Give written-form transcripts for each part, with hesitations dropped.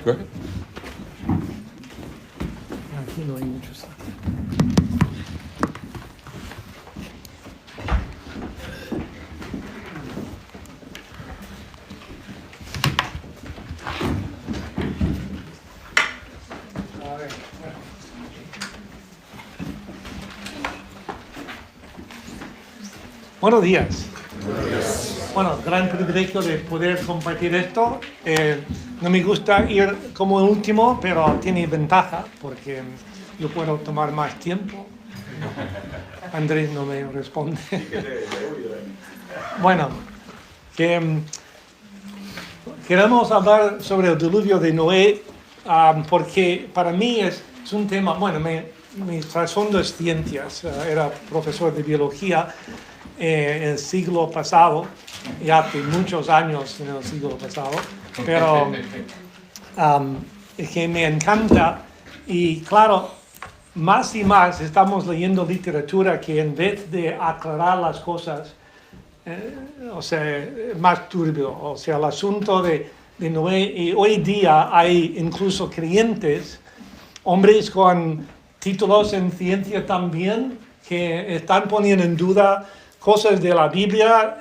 Go ahead. Aquí no hay muchos. Buenos días. Bueno, gran privilegio de poder compartir esto. No me gusta ir como el último, pero tiene ventaja porque yo puedo tomar más tiempo. Andrés no me responde. Bueno, queremos hablar sobre el diluvio de Noé porque para mí es un tema, bueno, mi trasfondo es ciencias, era profesor de biología el siglo pasado, ya hace muchos años en el siglo pasado, pero que me encanta y claro, más y más estamos leyendo literatura que en vez de aclarar las cosas, o sea, más turbio, o sea, el asunto de Noé, y hoy día hay incluso creyentes, hombres con títulos en ciencia también, que están poniendo en duda cosas de la Biblia,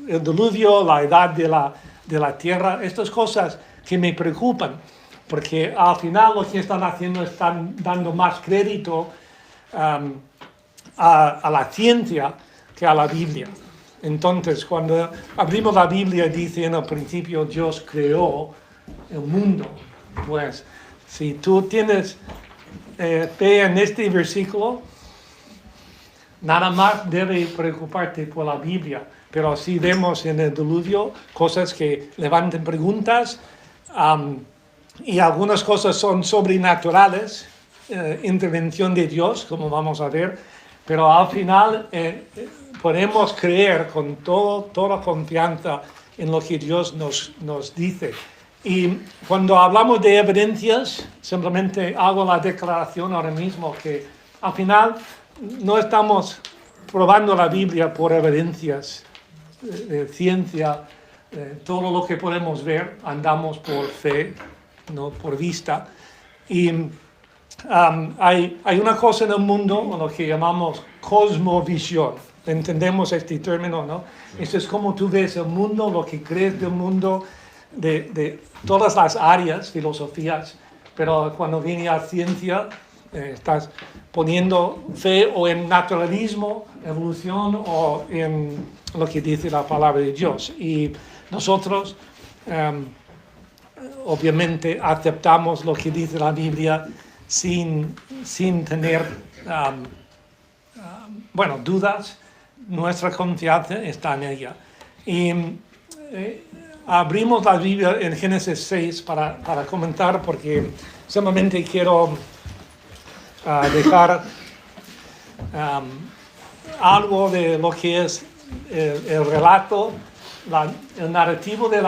el diluvio, la edad de la tierra, estas cosas que me preocupan, porque al final lo que están haciendo están dando más crédito a la ciencia que a la Biblia. Entonces, cuando abrimos la Biblia, dice en el principio Dios creó el mundo. Pues, si tú tienes fe en este versículo, nada más debe preocuparte por la Biblia, pero si vemos en el diluvio cosas que levantan preguntas y algunas cosas son sobrenaturales, intervención de Dios, como vamos a ver, pero al final podemos creer con toda confianza en lo que Dios nos dice. Y cuando hablamos de evidencias, simplemente hago la declaración ahora mismo que al final no estamos probando la Biblia por evidencias de ciencia, todo lo que podemos ver, andamos por fe, no por vista. Y hay una cosa en el mundo, lo que llamamos cosmovisión. Entendemos este término, ¿no? Eso es como tú ves el mundo, lo que crees del mundo, de todas las áreas, filosofías, pero cuando viene a ciencia, estás poniendo fe o en naturalismo, evolución o en lo que dice la palabra de Dios. Y nosotros, obviamente, aceptamos lo que dice la Biblia sin tener, dudas. Nuestra confianza está en ella. Y abrimos la Biblia en Génesis 6 para comentar, porque solamente quiero dejar algo de lo que es el relato, el narrativo del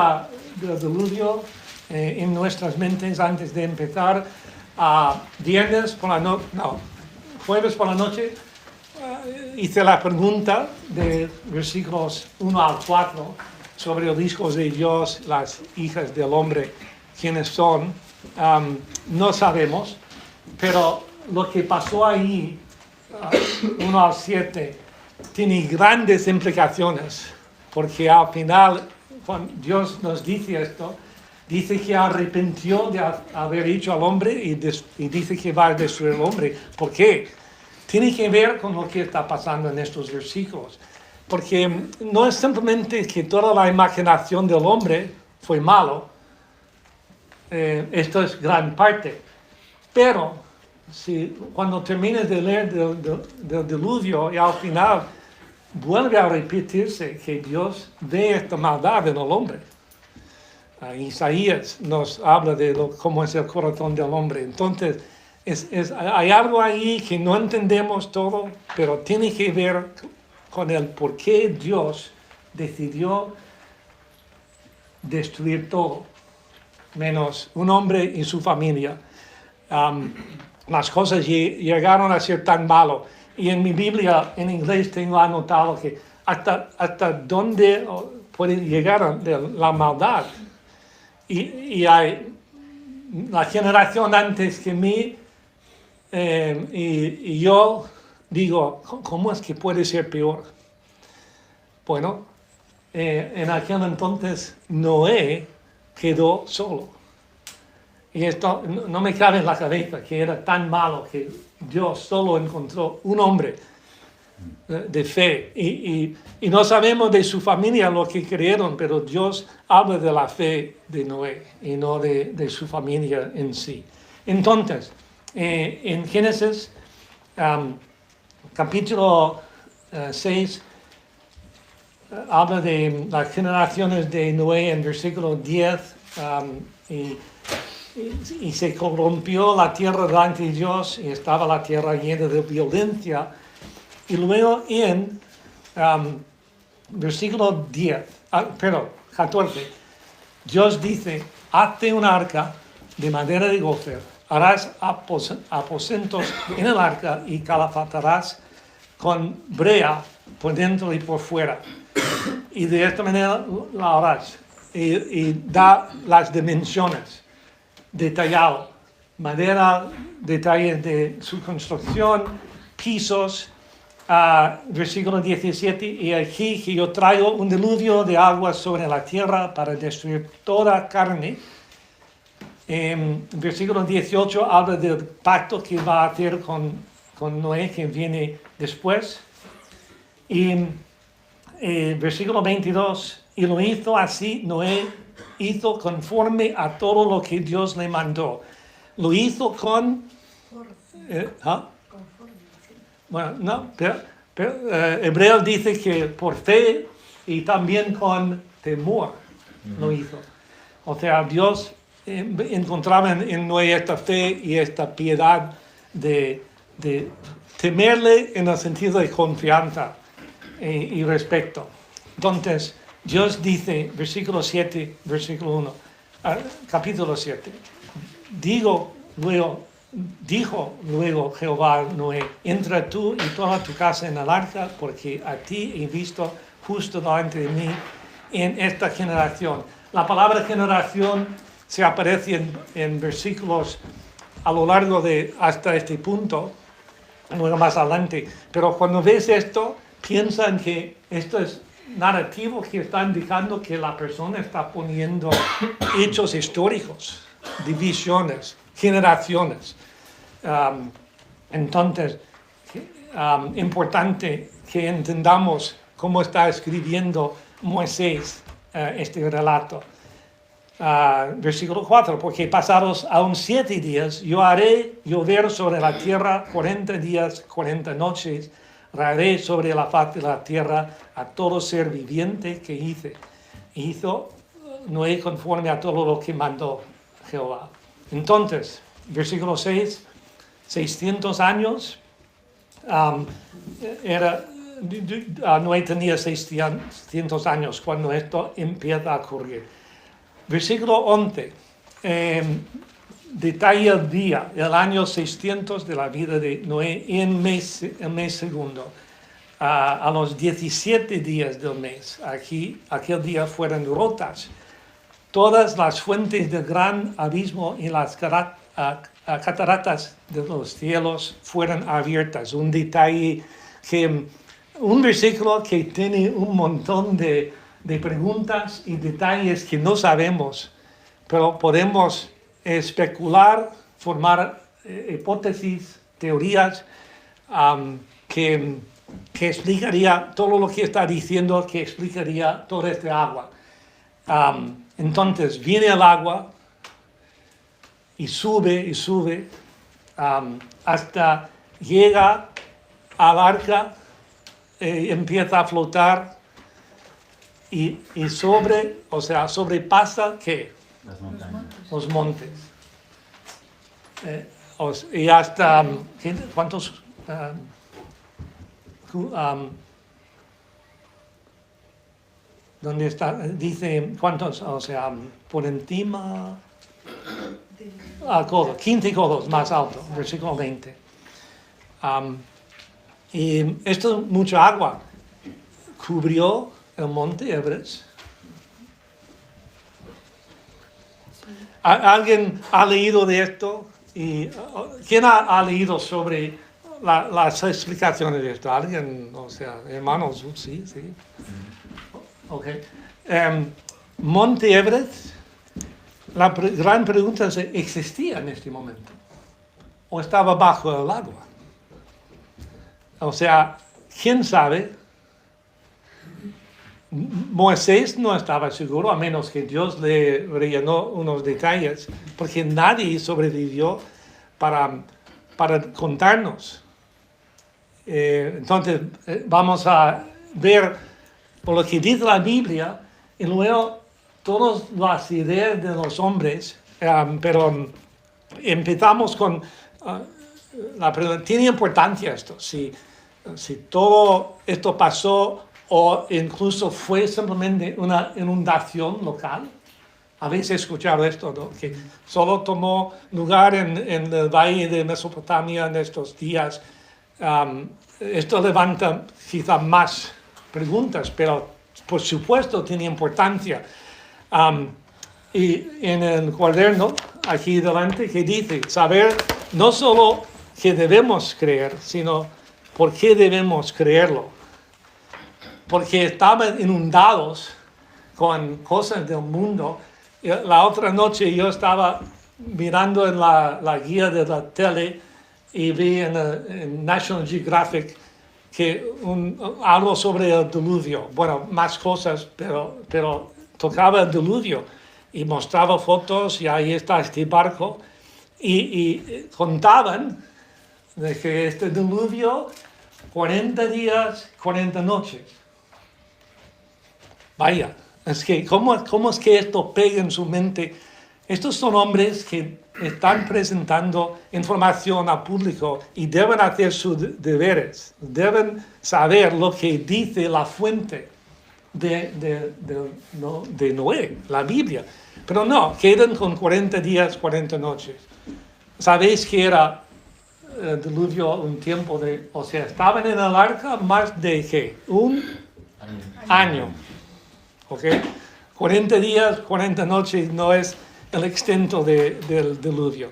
diluvio en nuestras mentes antes de empezar. Jueves por la noche hice la pregunta de versículos 1 al 4 sobre los hijos de Dios, las hijas del hombre, quiénes son. No sabemos, pero lo que pasó ahí, 1 al 7, tiene grandes implicaciones, porque al final, cuando Dios nos dice esto, dice que arrepintió de haber hecho al hombre y dice que va a destruir al hombre. ¿Por qué? Tiene que ver con lo que está pasando en estos versículos, porque no es simplemente que toda la imaginación del hombre fue malo, esto es gran parte, pero cuando termines de leer del diluvio y al final vuelve a repetirse que Dios ve esta maldad en el hombre. Isaías nos habla de cómo es el corazón del hombre. Entonces, hay algo ahí que no entendemos todo, pero tiene que ver con el por qué Dios decidió destruir todo, menos un hombre y su familia. Las cosas llegaron a ser tan malos. Y en mi Biblia, en inglés, tengo anotado que hasta dónde puede llegar la maldad. Y hay la generación antes que mí, y yo digo, ¿cómo es que puede ser peor? Bueno, en aquel entonces Noé quedó solo. Y esto no me cabe en la cabeza que era tan malo que Dios solo encontró un hombre de fe. Y no sabemos de su familia lo que creyeron, pero Dios habla de la fe de Noé y no de su familia en sí. Entonces, en Génesis capítulo 6, habla de las generaciones de Noé en versículo 10, y se corrompió la tierra delante de Dios y estaba la tierra llena de violencia. Y luego en versículo 14, Dios dice, hazte un arca de madera de gofer, harás aposentos en el arca y calafatarás con brea por dentro y por fuera. Y de esta manera la harás. Y da las dimensiones, detallado, madera, detalles de su construcción, pisos. Versículo 17, y aquí que yo traigo un diluvio de agua sobre la tierra para destruir toda carne. Versículo 18 habla del pacto que va a hacer con Noé, que viene después. Y versículo 22, y lo hizo así, Noé hizo conforme a todo lo que Dios le mandó. Lo hizo con... Bueno, no, pero Hebreos dice que por fe y también con temor lo hizo. O sea, Dios encontraba en Noé esta fe y esta piedad de temerle en el sentido de confianza y respeto. Entonces, Dios dice, versículo 7, versículo 1, capítulo 7, dijo luego Jehová a Noé, entra tú y toda tu casa en el arca, porque a ti he visto justo delante de mí en esta generación. La palabra generación se aparece en versículos a lo largo de hasta este punto, luego más adelante. Pero cuando ves esto, piensan que esto es narrativo que está indicando que la persona está poniendo hechos históricos, divisiones, generaciones. Entonces, importante que entendamos cómo está escribiendo Moisés este relato. Versículo 4, porque pasados aún 7 días, yo haré llover sobre la tierra 40 días, 40 noches, raré sobre la faz de la tierra a todo ser viviente que hizo Noé conforme a todo lo que mandó Jehová. Entonces, versículo 6, 600 años, Noé tenía 600 años cuando esto empieza a ocurrir. Versículo 11, detalla el día, el año 600 de la vida de Noé, el mes segundo, a los 17 días del mes. Aquel día fueron rotas todas las fuentes del gran abismo y las cataratas de los cielos fueron abiertas. Un detalle un versículo que tiene un montón de preguntas y detalles que no sabemos, pero podemos especular, formar hipótesis, teorías que explicaría todo lo que está diciendo, que explicaría toda esta agua. Entonces viene el agua y sube hasta llega al arca, empieza a flotar y sobrepasa ¿qué? Las montañas. Los montes. Y hasta ¿cuántos? ¿Dónde está? Dice cuántos, por encima, 15 codos más alto, versículo 20. Y esto, mucha agua, cubrió el monte Everest. ¿Alguien ha leído de esto? ¿Quién ha leído sobre las explicaciones de esto? ¿Alguien? O sea, hermanos, sí. Ok. Monte Everest, la gran pregunta es, ¿existía en este momento? ¿O estaba bajo el agua? O sea, ¿quién sabe? Moisés no estaba seguro, a menos que Dios le rellenó unos detalles, porque nadie sobrevivió para contarnos. Entonces, vamos a ver por lo que dice la Biblia y luego todas las ideas de los hombres, pero empezamos con la pregunta, ¿tiene importancia esto? Si todo esto pasó o incluso fue simplemente una inundación local. Habéis escuchado esto, ¿no? Que solo tomó lugar en el valle de Mesopotamia en estos días. Esto levanta quizá más preguntas, pero por supuesto tiene importancia. Y en el cuaderno, aquí delante, que dice, saber no solo que debemos creer, sino por qué debemos creerlo. Porque estaban inundados con cosas del mundo. La otra noche yo estaba mirando en la guía de la tele y vi en National Geographic que algo sobre el diluvio. Bueno, más cosas, pero tocaba el diluvio y mostraba fotos y ahí está este barco. Y contaban de que este diluvio, 40 días, 40 noches. Vaya, es que ¿cómo es que esto pega en su mente? Estos son hombres que están presentando información al público y deben hacer sus deberes, deben saber lo que dice la fuente de Noé, la Biblia. Pero no, quedan con 40 días, 40 noches. ¿Sabéis que era el diluvio un tiempo de... O sea, estaban en el arca más de ¿qué? Un año. ¿Ok? 40 días, 40 noches no es el extenso del diluvio.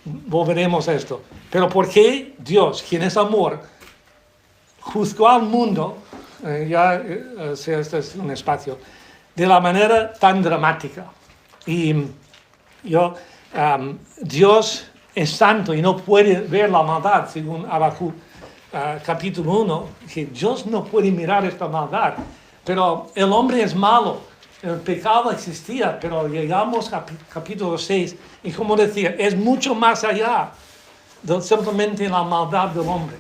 Volveremos a esto. Pero ¿por qué Dios, quien es amor, juzgó al mundo, este es un espacio, de la manera tan dramática? Y Dios es santo y no puede ver la maldad, según Habacuc capítulo 1, que Dios no puede mirar esta maldad. Pero el hombre es malo, el pecado existía, pero llegamos a capítulo 6 y como decía, es mucho más allá de simplemente la maldad del hombre.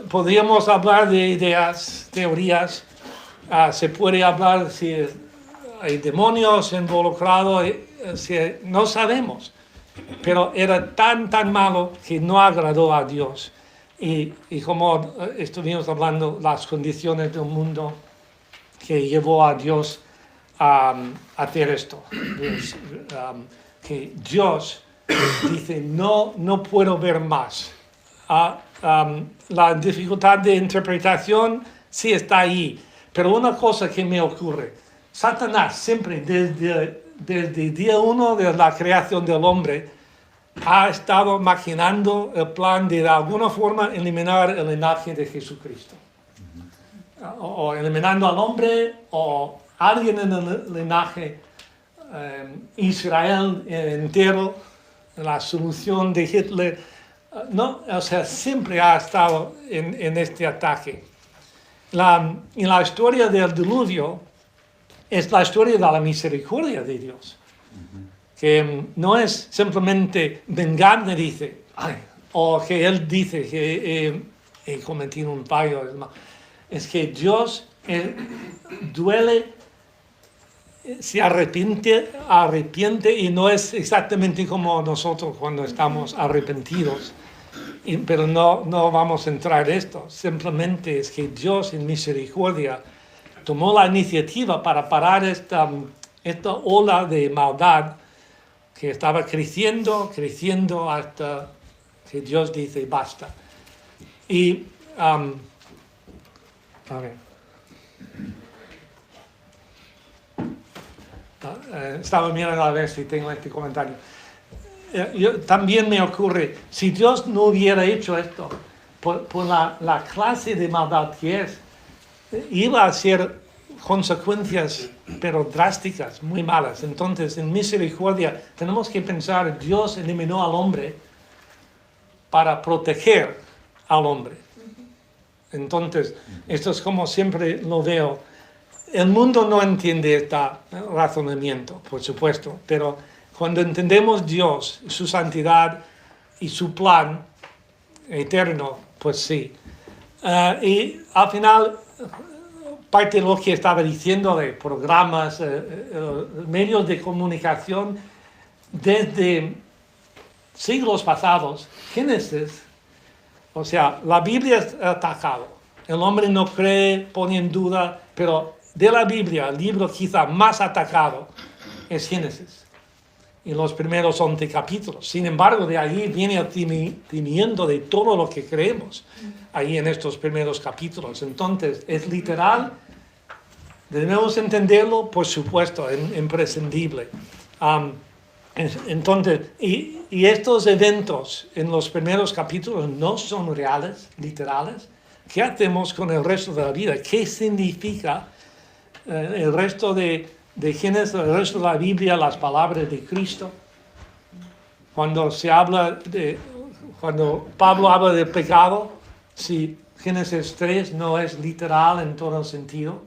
Podríamos hablar de ideas, teorías, se puede hablar si hay demonios involucrados, no sabemos, pero era tan malo que no agradó a Dios. Y como estuvimos hablando, las condiciones del mundo que llevó a Dios a hacer esto. Que Dios dice, no puedo ver más. La dificultad de interpretación sí está ahí. Pero una cosa que me ocurre, Satanás siempre desde el día 1 de la creación del hombre, ha estado maquinando el plan de alguna forma eliminar el linaje de Jesucristo. O eliminando al hombre o alguien en el linaje, Israel entero, la solución de Hitler. No, o sea, siempre ha estado en este ataque. En la historia del diluvio es la historia de la misericordia de Dios. Que no es simplemente vengarme, dice, o que Él dice que he cometido un fallo. Es que Dios duele, se arrepiente y no es exactamente como nosotros cuando estamos arrepentidos. Pero no vamos a entrar en esto. Simplemente es que Dios en misericordia tomó la iniciativa para parar esta ola de maldad que estaba creciendo hasta que Dios dice basta. Y, a ver. estaba mirando a ver si tengo este comentario. También me ocurre, si Dios no hubiera hecho esto, por la clase de maldad que es, iba a ser consecuencias, pero drásticas, muy malas. Entonces, en misericordia, tenemos que pensar, Dios eliminó al hombre para proteger al hombre. Entonces, esto es como siempre lo veo. El mundo no entiende este razonamiento, por supuesto, pero cuando entendemos Dios, su santidad y su plan eterno, pues sí. Y al final, parte de lo que estaba diciendo de programas, medios de comunicación, desde siglos pasados, Génesis, o sea, la Biblia es atacado. El hombre no cree, pone en duda, pero de la Biblia, el libro quizá más atacado es Génesis. Y los primeros 11 capítulos. Sin embargo, de ahí viene el cimiento de todo lo que creemos, ahí en estos primeros capítulos. Entonces, ¿es literal? Debemos entenderlo, por supuesto, imprescindible. Entonces, y estos eventos en los primeros capítulos no son reales, literales. ¿Qué hacemos con el resto de la vida? ¿Qué significa el resto de Génesis, el resto de la Biblia, las palabras de Cristo? Cuando Pablo habla de pecado, si Génesis 3 no es literal en todo el sentido,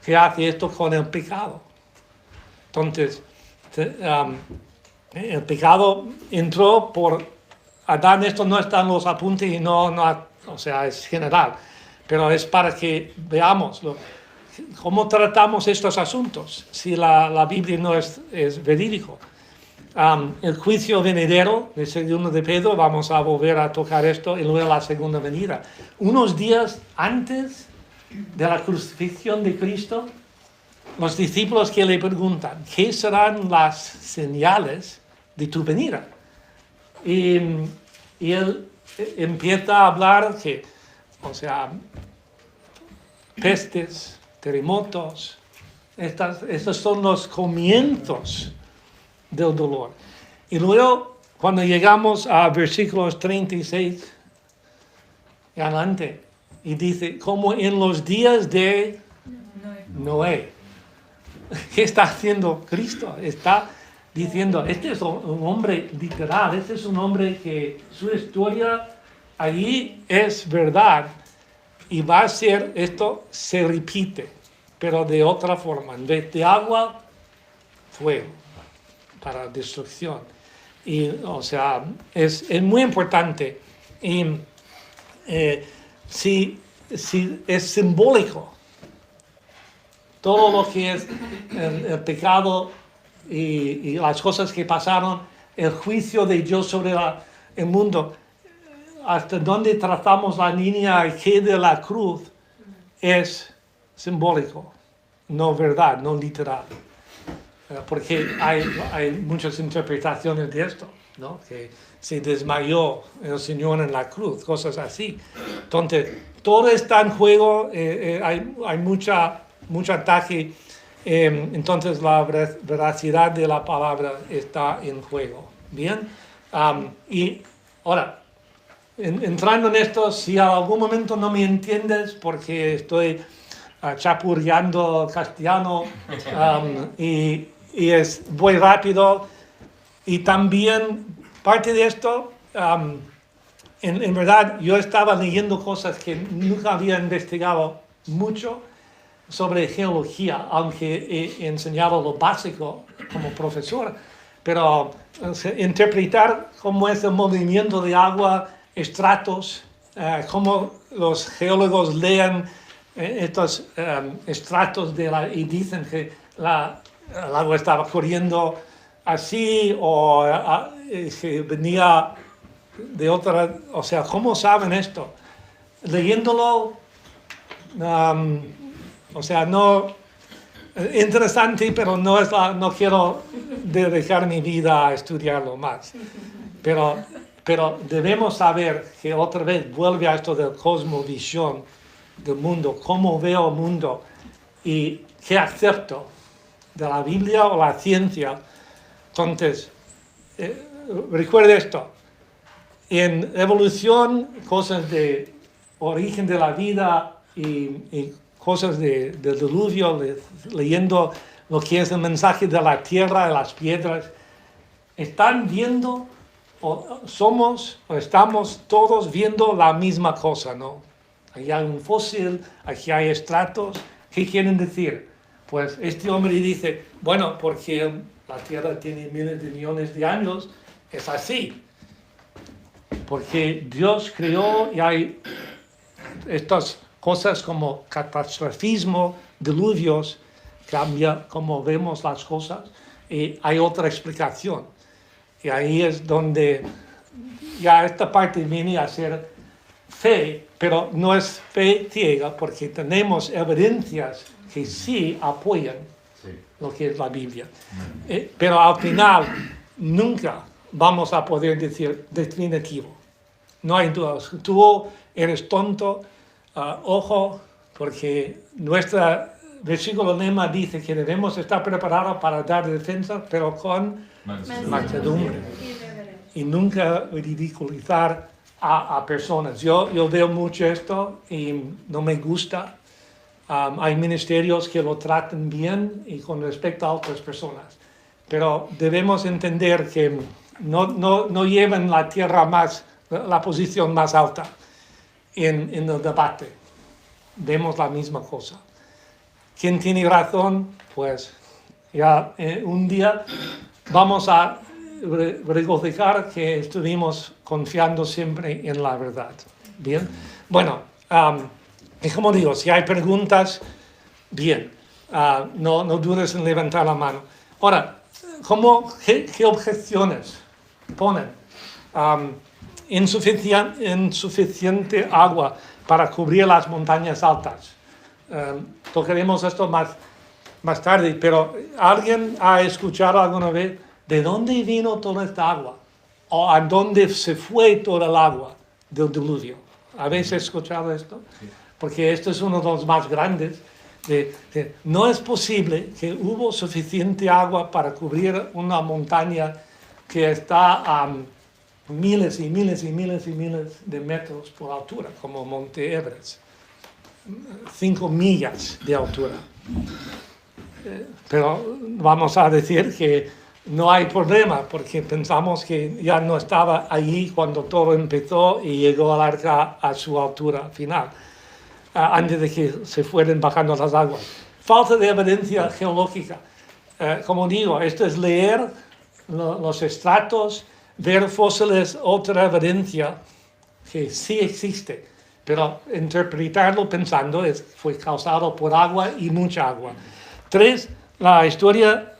¿qué hace esto con el pecado? Entonces, el pecado entró por Adán. Esto no está en los apuntes y o sea, es general, pero es para que veamos cómo tratamos estos asuntos, si la Biblia no es verídico. El juicio venidero, de 2 de Pedro, vamos a volver a tocar esto, y luego la segunda venida. Unos días antes de la crucifixión de Cristo, los discípulos que le preguntan, ¿qué serán las señales de tu venida? Y él empieza a hablar que, o sea, pestes, terremotos, estos son los comienzos del dolor. Y luego, cuando llegamos a versículos 36 y adelante, y dice, como en los días de Noé. ¿Qué está haciendo Cristo? Está diciendo, este es un hombre literal, este es un hombre que su historia allí es verdad y va a ser, esto se repite, pero de otra forma. En vez de agua, fuego para destrucción. Y, o sea, es muy importante. Y si es simbólico, todo lo que es el pecado y las cosas que pasaron, el juicio de Dios sobre el mundo, hasta donde tratamos la línea que de la cruz, es simbólico, no verdad, no literal. Porque hay muchas interpretaciones de esto, ¿no? Que se desmayó el Señor en la cruz, cosas así. Entonces, todo está en juego, hay mucho ataque, entonces la veracidad de la palabra está en juego. Bien, y ahora, entrando en esto, si a algún momento no me entiendes porque estoy chapurreando castellano y voy rápido, y también parte de esto, en verdad yo estaba leyendo cosas que nunca había investigado mucho sobre geología, aunque he enseñado lo básico como profesor, pero interpretar cómo es el movimiento de agua, estratos, cómo los geólogos leen estos estratos y dicen que el agua estaba corriendo así o que venía de otra, o sea, ¿cómo saben esto? Leyéndolo, o sea, no, interesante, pero no quiero dedicar mi vida a estudiarlo más. Pero debemos saber que otra vez vuelve a esto del cosmovisión del mundo, cómo veo el mundo y qué acepto de la Biblia o la ciencia. Entonces, recuerde esto, en evolución, cosas de origen de la vida y cosas del diluvio, leyendo lo que es el mensaje de la tierra, de las piedras, están viendo, o estamos todos viendo la misma cosa, ¿no? Aquí hay un fósil, aquí hay estratos. ¿Qué quieren decir? Pues este hombre dice, bueno, porque la tierra tiene miles de millones de años, es así. Porque Dios creó y hay estas cosas como catastrofismo, diluvios, cambia cómo vemos las cosas y hay otra explicación. Y ahí es donde ya esta parte viene a ser fe, pero no es fe ciega porque tenemos evidencias que sí apoyan lo que es la Biblia. Pero al final nunca vamos a poder decir definitivo. No hay dudas. Tú eres tonto, ojo, porque nuestro versículo lema dice que debemos estar preparados para dar defensa, pero con mansedumbre. Y nunca ridiculizar a personas. Yo veo mucho esto y no me gusta. Hay ministerios que lo tratan bien y con respecto a otras personas. Pero debemos entender que no llevan la tierra la posición más alta en el debate. Vemos la misma cosa. ¿Quién tiene razón? Pues ya un día vamos a regocijar que estuvimos confiando siempre en la verdad. Bien, bueno, y como digo, si hay preguntas, bien, no dudes en levantar la mano. Ahora, ¿qué objeciones ponen? Insuficiente agua para cubrir las montañas altas. Tocaremos esto más tarde, pero ¿alguien ha escuchado alguna vez de dónde vino toda esta agua? ¿O a dónde se fue toda el agua del diluvio? ¿Habéis escuchado esto? Sí. Porque esto es uno de los más grandes. No es posible que hubo suficiente agua para cubrir una montaña que está a miles y miles y miles y miles de metros por altura, como Monte Everest. 5 millas de altura. Pero vamos a decir que no hay problema, porque pensamos que ya no estaba allí cuando todo empezó y llegó al arca a su altura final, antes de que se fueran bajando las aguas. Falta de evidencia geológica. Como digo, esto es leer los estratos, ver fósiles, otra evidencia que sí existe, pero interpretarlo pensando fue causado por agua y mucha agua. 3, la historia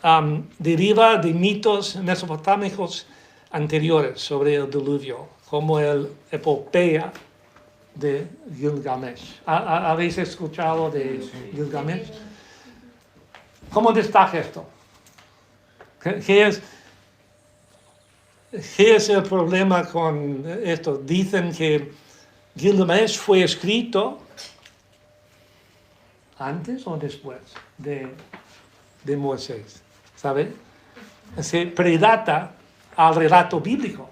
deriva de mitos mesopotámicos anteriores sobre el diluvio, como el epopeya de Gilgamesh. ¿Habéis escuchado de Gilgamesh? ¿Cómo destaca esto? ¿Qué es el problema con esto? Dicen que Gilgamesh fue escrito antes o después de Moisés, ¿sabe? Se predata al relato bíblico.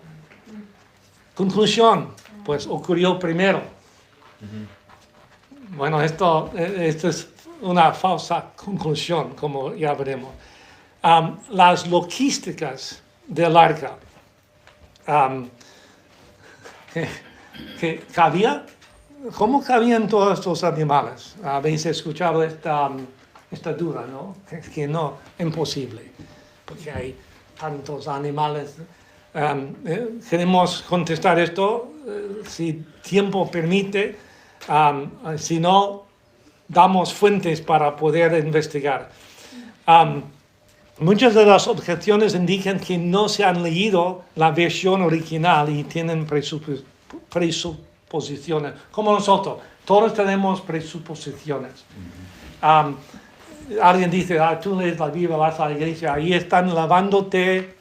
Conclusión, pues ocurrió primero. Bueno, esto es una falsa conclusión, como ya veremos. Las logísticas del arca, que cabía, ¿cómo cabían todos estos animales? Habéis escuchado esta duda, ¿no? Que no, imposible, porque hay tantos animales. Queremos contestar esto, si tiempo permite, si no, damos fuentes para poder investigar. Muchas de las objeciones indican que no se han leído la versión original y tienen presuposiciones, como nosotros, todos tenemos presuposiciones. Alguien dice, tú lees la Biblia, vas a la iglesia, ahí están lavándote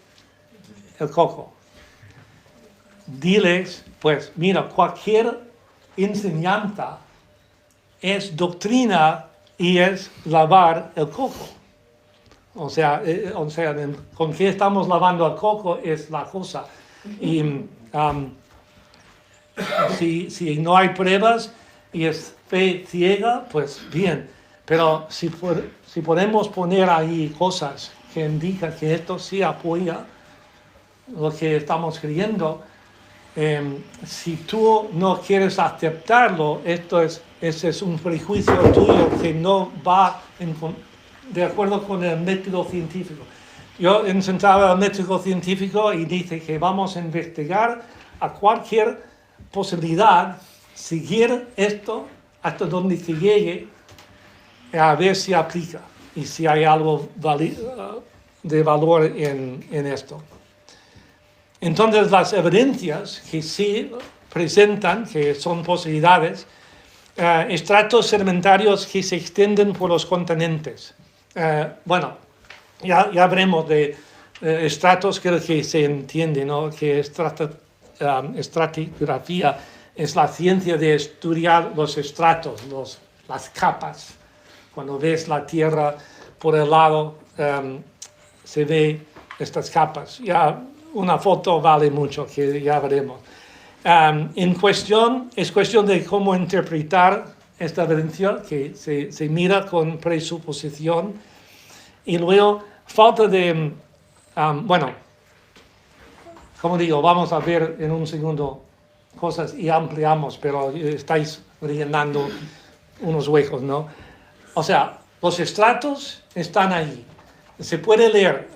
el coco. Diles, pues, mira, cualquier enseñanza es doctrina y es lavar el coco. O sea, con qué estamos lavando el coco es la cosa. Y si no hay pruebas y es fe ciega, pues bien. Pero si podemos poner ahí cosas que indican que esto sí apoya lo que estamos creyendo, si tú no quieres aceptarlo, ese es un prejuicio tuyo que no va de acuerdo con el método científico. Yo enfrentaba al método científico y dice que vamos a investigar a cualquier posibilidad, seguir esto hasta donde se llegue, a ver si aplica y si hay algo de valor en esto. Entonces las evidencias que sí presentan, que son posibilidades, estratos sedimentarios que se extienden por los continentes. Bueno, ya veremos de estratos que se entiende, ¿no? Que estratigrafía es la ciencia de estudiar los estratos, las capas. Cuando ves la Tierra por el lado, se ve estas capas. Ya una foto vale mucho, que ya veremos. Es cuestión de cómo interpretar esta evidencia, que se mira con presuposición, y luego falta de, bueno, como digo, vamos a ver en un segundo cosas y ampliamos, pero estáis rellenando unos huecos, ¿no? O sea, los estratos están ahí. Se puede leer.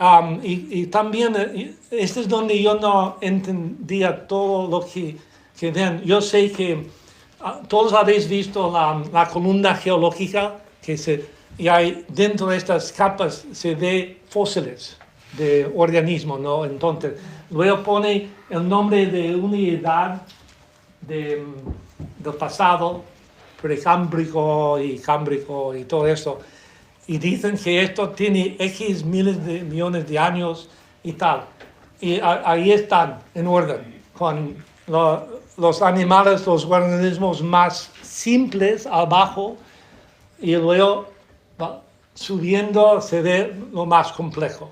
Y también, este es donde yo no entendía todo lo que ven. Yo sé que todos habéis visto la columna geológica, y hay, dentro de estas capas se ve fósiles de organismos, ¿no? Entonces, luego pone el nombre de una edad del pasado, precámbrico y cámbrico y todo eso. Y dicen que esto tiene X miles de millones de años y tal. Y ahí están, en orden, con los animales, los organismos más simples abajo, y luego subiendo se ve lo más complejo.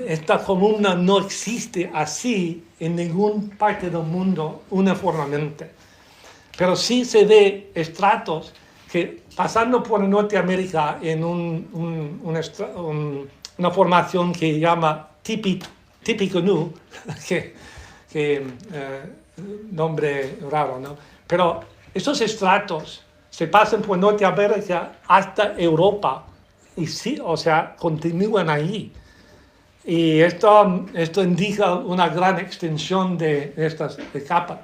Esta columna no existe así en ninguna parte del mundo uniformemente. Pero sí se ve estratos que, pasando por Norteamérica en una formación que llama Tippecanoe, que nombre raro, ¿no? Pero estos estratos se pasan por Norteamérica hasta Europa y sí, o sea, continúan ahí. Y esto indica una gran extensión de estas capas,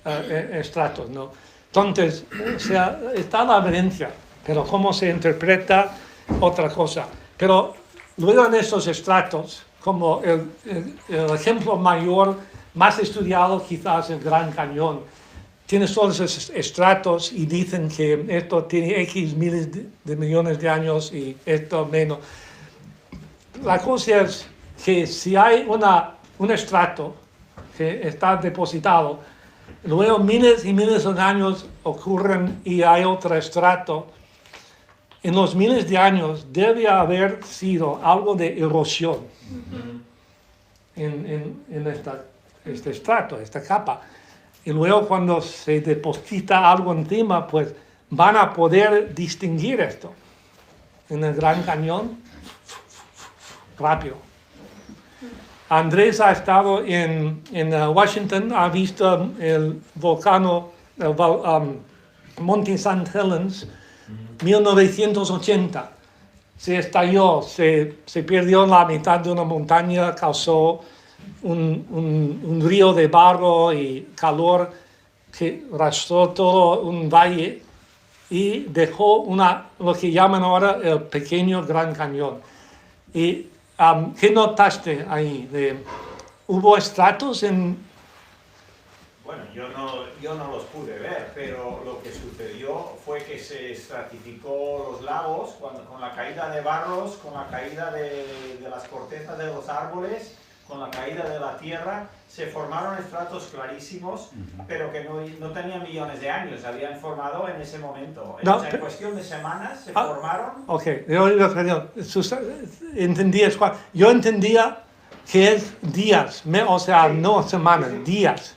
estratos, ¿no? Entonces, o sea, está la evidencia, pero cómo se interpreta, otra cosa. Pero luego en estos estratos, como el ejemplo mayor, más estudiado quizás el Gran Cañón, tienes todos esos estratos y dicen que esto tiene X miles de millones de años y esto menos. La cosa es que si hay un estrato que está depositado, luego miles y miles de años ocurren y hay otro estrato, en los miles de años debe haber sido algo de erosión en este estrato, esta capa. Y luego cuando se deposita algo encima, pues van a poder distinguir esto. En el Gran Cañón, rápido. Andrés ha estado en Washington, ha visto el volcán, Monte St. Helens, 1980. Se estalló, se perdió en la mitad de una montaña, causó un río de barro y calor que arrastró todo un valle y dejó lo que llaman ahora el pequeño Gran Cañón. Y ¿qué notaste ahí? ¿Hubo estratos en...? Bueno, yo no los pude ver, pero lo que sucedió fue que se estratificó los lagos con la caída de barros, con la caída de las cortezas de los árboles, con la caída de la Tierra, se formaron estratos clarísimos, pero que no tenían millones de años, se habían formado en ese momento. No, o sea, en cuestión de semanas se formaron. Ok, yo entendía que es días, o sea, Sí, no semanas, sí. días,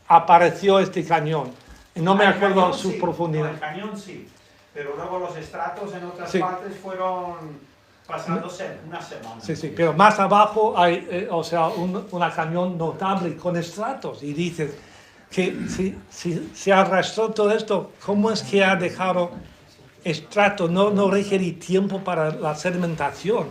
apareció este cañón. Y no me El acuerdo cañón su sí, profundidad. no, el cañón sí, pero luego los estratos en otras Sí. partes fueron pasándose una semana. Sí, sí, pero más abajo hay, o sea, una cañón notable con estratos. Y dices que si se arrastró todo esto, ¿cómo es que ha dejado estratos? No requiere tiempo para la sedimentación.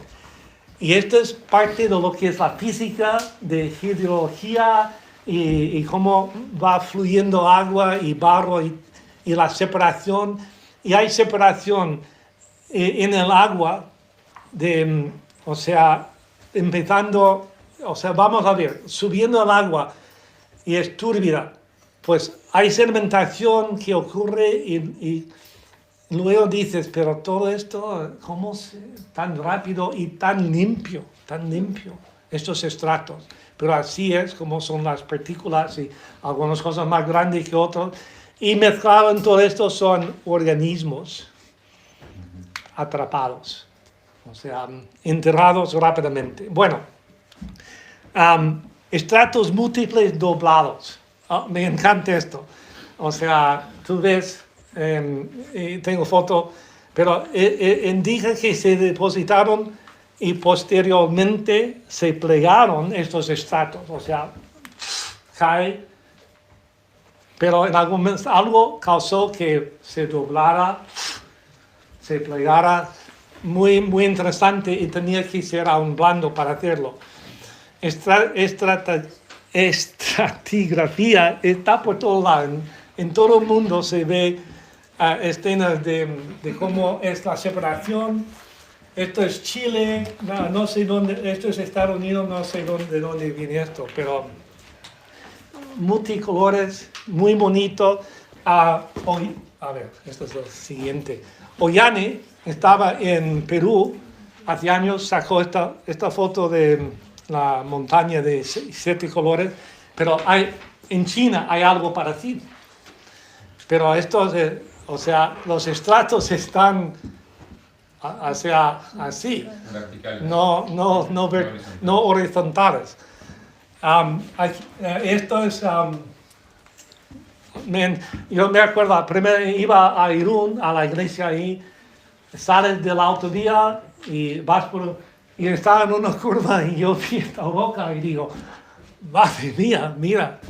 Y esto es parte de lo que es la física de hidrología y cómo va fluyendo agua y barro y la separación. Y hay separación en el agua o sea, empezando, o sea, vamos a ver, subiendo el agua y es turbia, pues hay sedimentación que ocurre y luego dices, pero todo esto, ¿cómo tan rápido y tan limpio, estos estratos? Pero así es como son las partículas y algunas cosas más grandes que otras. Y mezclado en todo esto son organismos atrapados, o sea, enterrados rápidamente. Bueno, estratos múltiples doblados. Me encanta esto. O sea, tú ves, tengo foto, pero indica que se depositaron y posteriormente se plegaron estos estratos. O sea, cae, pero en algún momento algo causó que se doblara, se plegara. Muy, muy interesante y tenía que ser aún blando para hacerlo. Estratigrafía está por todo lado. En todo el mundo se ve escenas de cómo es la separación. Esto es Chile, no sé dónde, esto es Estados Unidos, no sé de dónde viene esto, pero multicolores, muy bonito. A ver, esto es lo siguiente. Ollane estaba en Perú hace años, sacó esta foto de la montaña de 7 colores, pero en China hay algo parecido. Pero estos, o sea, los estratos están así, Verticales. no horizontales. Esto es... yo me acuerdo, primero iba a Irún, a la iglesia ahí, sales de la autovía y vas y estaba en una curva y yo vi esta boca y digo, madre mía, mira,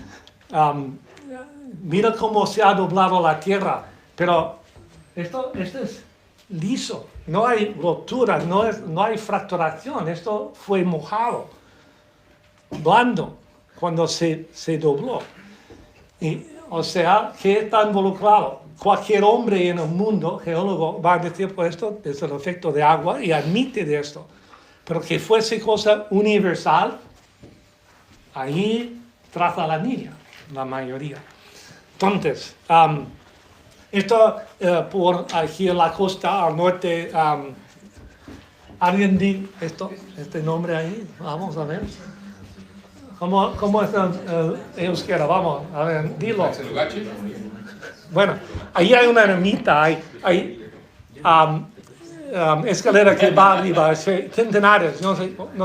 mira cómo se ha doblado la tierra, pero esto es liso, no hay roturas, no hay fracturación, esto fue mojado, blando, cuando se dobló. Y, o sea, ¿qué está involucrado? Cualquier hombre en el mundo, geólogo, va a decir, pues esto es el efecto de agua y admite de esto. Pero que fuese cosa universal, ahí traza la línea, la mayoría. Entonces, esto por aquí en la costa, al norte, ¿alguien dice este nombre ahí? Vamos a ver. ¿Cómo es el euskera? Vamos, a ver, dilo. Bueno, ahí hay una ermita, hay escalera que va arriba, centenares, no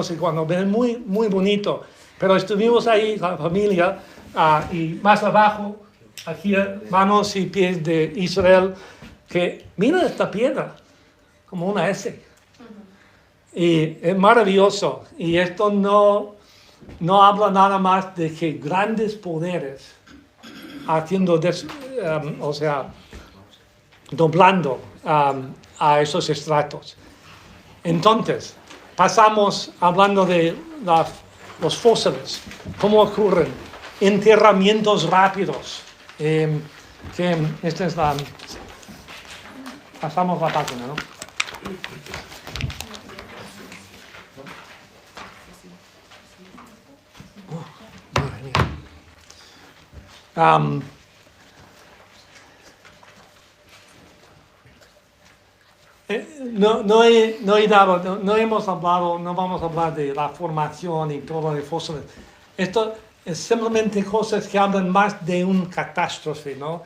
sé cuándo, muy, muy bonito. Pero estuvimos ahí, la familia, y más abajo, aquí manos y pies de Israel, que mira esta piedra, como una S. Y es maravilloso, y esto no habla nada más de que grandes poderes haciendo, o sea, doblando a esos estratos. Entonces, pasamos hablando de los fósiles, cómo ocurren, enterramientos rápidos. Esta es pasamos la página, ¿no? no hemos hablado, no vamos a hablar de la formación y todo de fósiles. Esto es simplemente cosas que hablan más de una catástrofe, ¿no?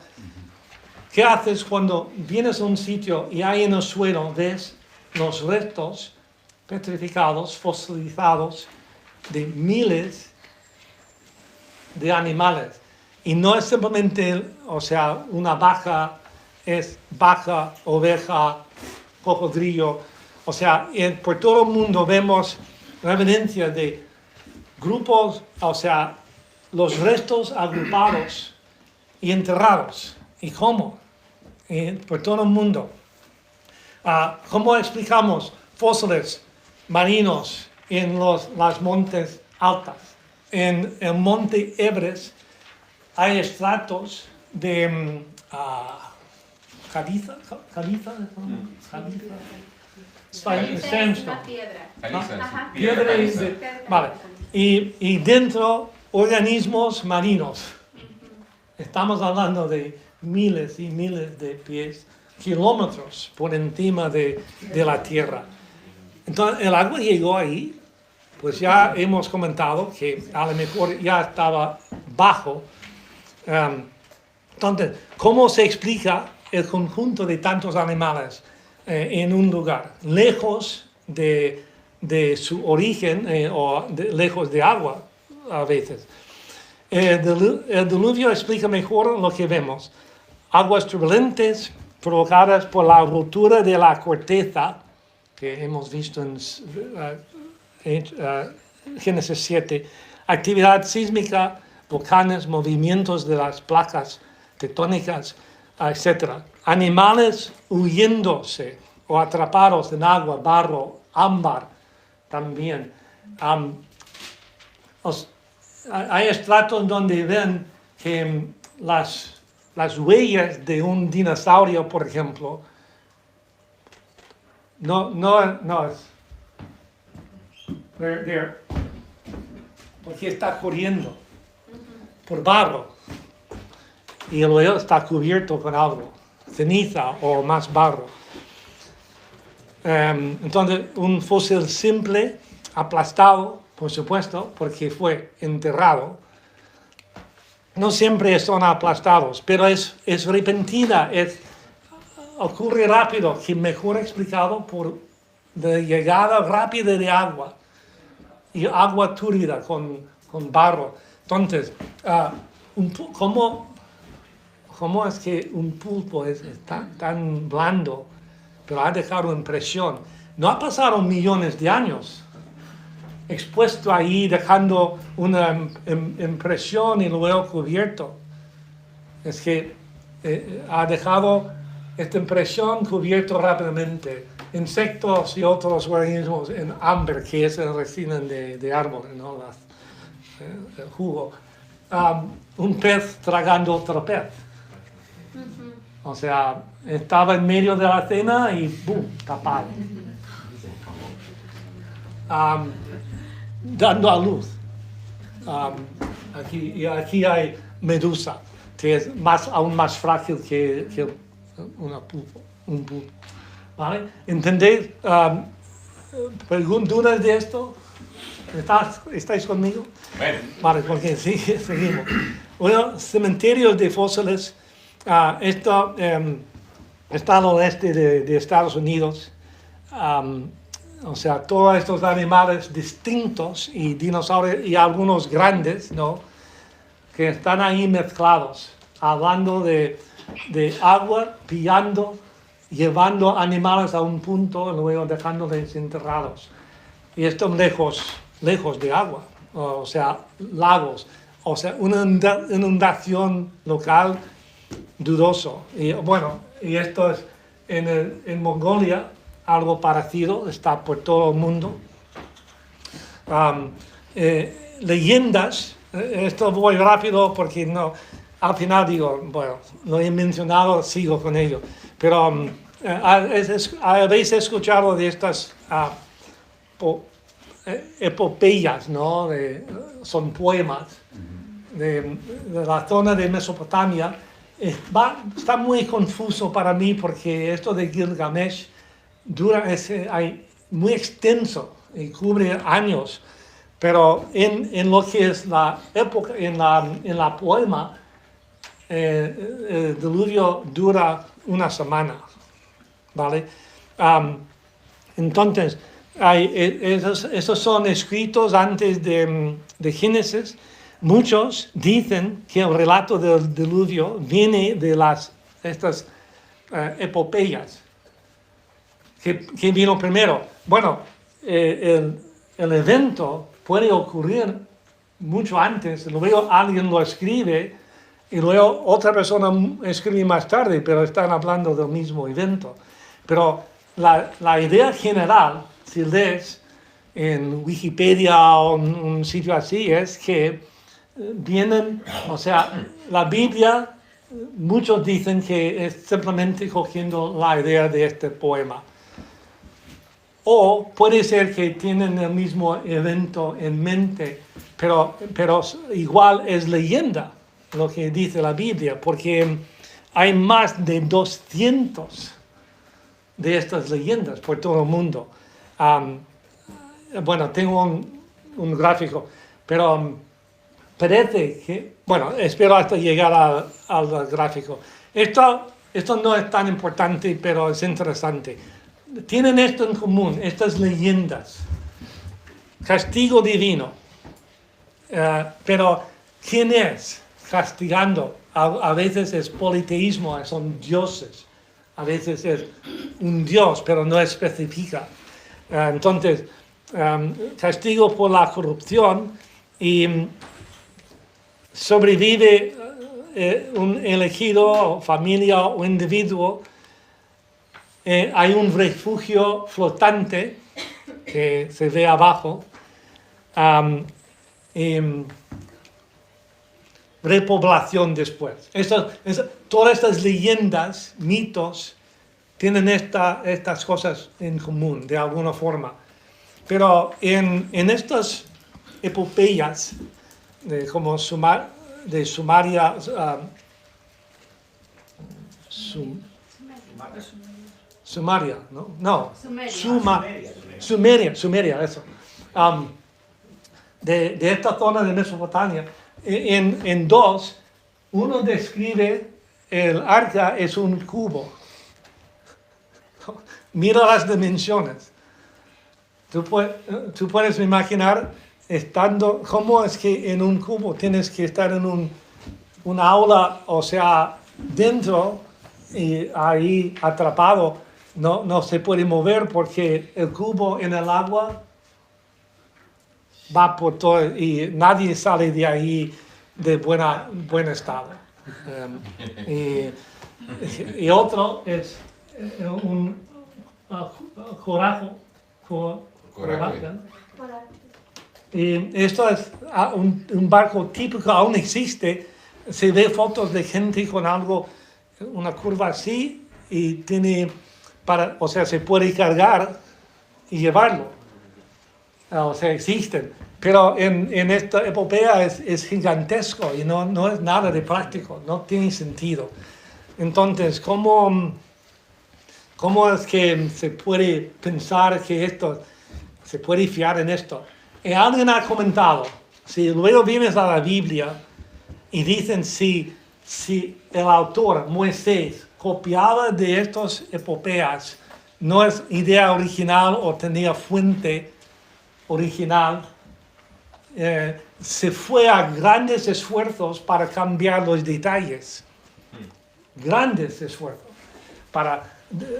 ¿Qué haces cuando vienes a un sitio y ahí en el suelo ves los restos petrificados, fosilizados de miles de animales? Y no es simplemente, o sea, una vaca, es vaca, oveja, cocodrilo. O sea, por todo el mundo vemos la evidencia de grupos, o sea, los restos agrupados y enterrados. ¿Y cómo? Por todo el mundo. ¿Cómo explicamos fósiles marinos en las montes altas? En el monte Everest hay estratos de caliza, sandstone. Piedra vale. Y dentro organismos marinos. Estamos hablando de miles y miles de pies, kilómetros por encima de la tierra. Entonces el agua llegó ahí, pues ya hemos comentado que a lo mejor ya estaba bajo. Entonces, ¿cómo se explica el conjunto de tantos animales en un lugar? Lejos de su origen o lejos de agua a veces. El diluvio explica mejor lo que vemos. Aguas turbulentas provocadas por la ruptura de la corteza, que hemos visto en Génesis 7, actividad sísmica, volcanes, movimientos de las placas tectónicas, etc. Animales huyéndose o atrapados en agua, barro, ámbar también. Hay estratos donde ven que las huellas de un dinosaurio, por ejemplo, no es. Porque está corriendo por barro y luego está cubierto con algo, ceniza o más barro. Entonces, un fósil simple, aplastado, por supuesto, porque fue enterrado. No siempre son aplastados, pero es repentina, ocurre rápido, que mejor explicado por la llegada rápida de agua, y agua turbida con barro. Entonces, ¿cómo es que un pulpo es tan blando, pero ha dejado impresión? No ha pasado millones de años expuesto ahí, dejando una impresión y luego cubierto. Es que ha dejado esta impresión cubierto rápidamente. Insectos y otros organismos en ámbar, que es la resina de árbol, ¿no? El jugo. Un pez tragando otro pez. O sea, estaba en medio de la cena y ¡bum!, tapado. Dando a luz. Aquí hay medusa, que es aún más frágil que un pulpo. ¿Vale? ¿Entendéis? ¿Dudas de esto? ¿Estáis conmigo? Bueno. Vale, porque sí, seguimos. Bueno, cementerios de fósiles. Esto está al oeste de Estados Unidos. O sea, todos estos animales distintos y dinosaurios y algunos grandes, ¿no?, que están ahí mezclados, hablando de agua, pillando, llevando animales a un punto y luego dejándoles enterrados. Y esto lejos de agua, o sea, lagos, o sea, una inundación local dudoso. Y bueno, y esto es en Mongolia, algo parecido, está por todo el mundo. Leyendas, esto voy rápido porque no, al final digo, bueno, lo he mencionado, sigo con ello, pero habéis escuchado de estas epopeyas, ¿no? Son poemas de la zona de Mesopotamia. Está muy confuso para mí porque esto de Gilgamesh hay muy extenso y cubre años, pero en lo que es la época, en la poema, el diluvio dura una semana, ¿vale? Entonces, esos son escritos antes de Génesis. Muchos dicen que el relato del diluvio viene de estas epopeyas. ¿Qué vino primero? Bueno, el evento puede ocurrir mucho antes, luego alguien lo escribe y luego otra persona escribe más tarde, pero están hablando del mismo evento. Pero la idea general, si lees en Wikipedia o en un sitio así, es que vienen, o sea, la Biblia, muchos dicen que es simplemente cogiendo la idea de este poema. O puede ser que tienen el mismo evento en mente, pero igual es leyenda lo que dice la Biblia, porque hay más de 200 de estas leyendas por todo el mundo. Bueno, tengo un gráfico, pero parece que, bueno, espero hasta llegar al gráfico. Esto no es tan importante, pero es interesante. Tienen esto en común, estas leyendas. Castigo divino. Pero, ¿quién es castigando? A veces es politeísmo, son dioses. A veces es un dios, pero no especifica. Entonces, castigo por la corrupción y sobrevive un elegido, familia o individuo. Hay un refugio flotante que se ve abajo. Repoblación después. Todas estas leyendas, mitos, tienen estas cosas en común, de alguna forma. Pero en estas epopeyas, como de Sumaria, Sumaria, ¿no? No, Sumeria, eso. De esta zona de Mesopotamia, en dos, uno describe el arca es un cubo. Mira las dimensiones. Tú puedes imaginar cómo es que en un cubo tienes que estar en una aula, o sea, dentro y ahí atrapado. No se puede mover porque el cubo en el agua va por todo y nadie sale de ahí de buen estado. Y otro es un coraje. Y esto es un barco típico, aún existe. Se ve fotos de gente con una curva así y tiene o sea, se puede cargar y llevarlo. O sea, existen. Pero en esta epopeya es gigantesco y no es nada de práctico, no tiene sentido. Entonces, ¿cómo es que se puede pensar que se puede fiar en esto? Y alguien ha comentado, si luego vienes a la Biblia y dicen si el autor, Moisés, copiaba de estas epopeas, no es idea original o tenía fuente original, se fue a grandes esfuerzos para cambiar los detalles. Grandes esfuerzos.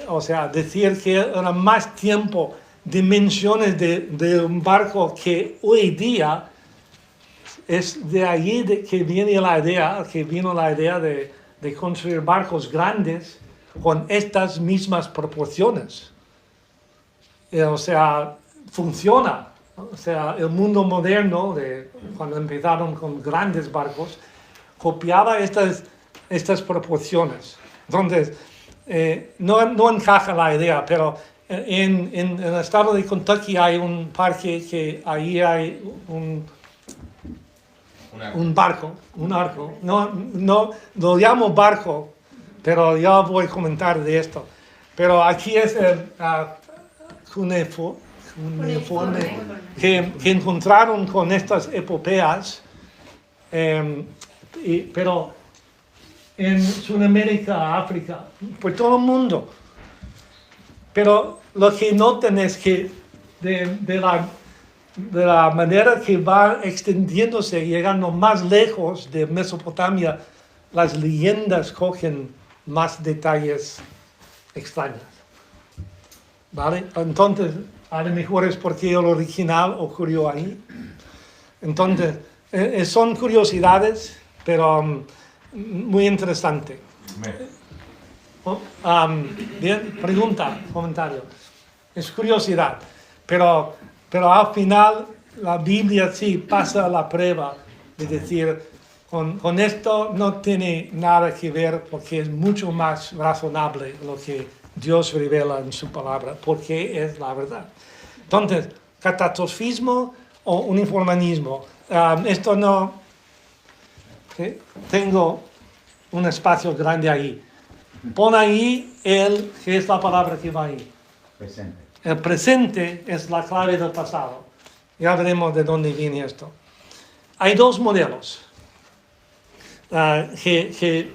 O sea, decir que era más tiempo, dimensiones de un barco que hoy día es de allí que vino la idea de construir barcos grandes con estas mismas proporciones. O sea, funciona. O sea, el mundo moderno, cuando empezaron con grandes barcos, copiaba estas proporciones. Entonces, no encaja la idea, pero en el estado de Kentucky hay un parque que ahí hay un arco. No lo llamo barco, pero ya voy a comentar de esto. pero aquí es el cuneiforme que encontraron con estas epopeas, pero en Sudamérica, África, por todo el mundo. Pero lo que notan es que de la manera que va extendiéndose, llegando más lejos de Mesopotamia, las leyendas cogen más detalles extraños. ¿Vale? Entonces, a lo mejor es porque el original ocurrió ahí. Entonces, son curiosidades, pero muy interesante. Bien, pregunta, comentario. Es curiosidad, pero al final la Biblia sí pasa la prueba de decir, con esto no tiene nada que ver porque es mucho más razonable lo que Dios revela en su palabra, porque es la verdad. Entonces, catastrofismo o uniformismo, esto no... Tengo un espacio grande ahí. Pon ahí ¿qué es la palabra que va ahí? Presente. El presente es la clave del pasado. Ya veremos de dónde viene esto. Hay dos modelos que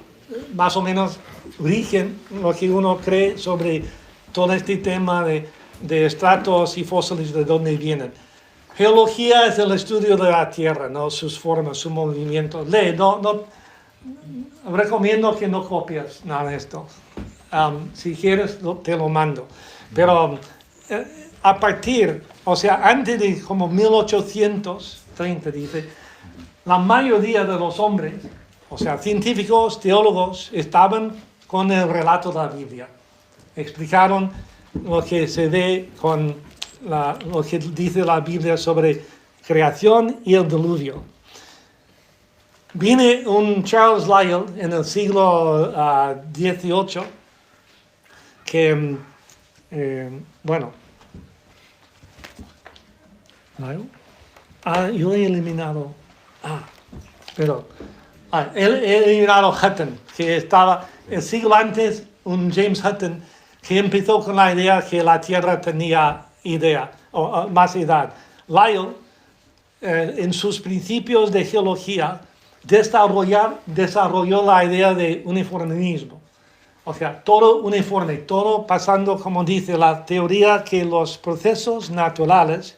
más o menos rigen lo que uno cree sobre todo este tema de estratos y fósiles, de dónde vienen. Geología es el estudio de la Tierra, ¿no? Sus formas, su movimiento. Recomiendo que no copies nada de esto. Si quieres, te lo mando. Pero a partir, antes de como 1830, dice, la mayoría de los hombres, científicos, teólogos, estaban con el relato de la Biblia. Explicaron lo que se ve con lo que dice la Biblia sobre creación y el diluvio. Viene un Charles Lyell en el siglo XVIII que, Lyell. Yo he eliminado. He eliminado Hutton, que estaba el siglo antes, un James Hutton, que empezó con la idea que la Tierra tenía más edad. Lyell, en sus principios de geología, desarrolló la idea de uniformismo. Todo uniforme, todo pasando, como dice la teoría, que los procesos naturales,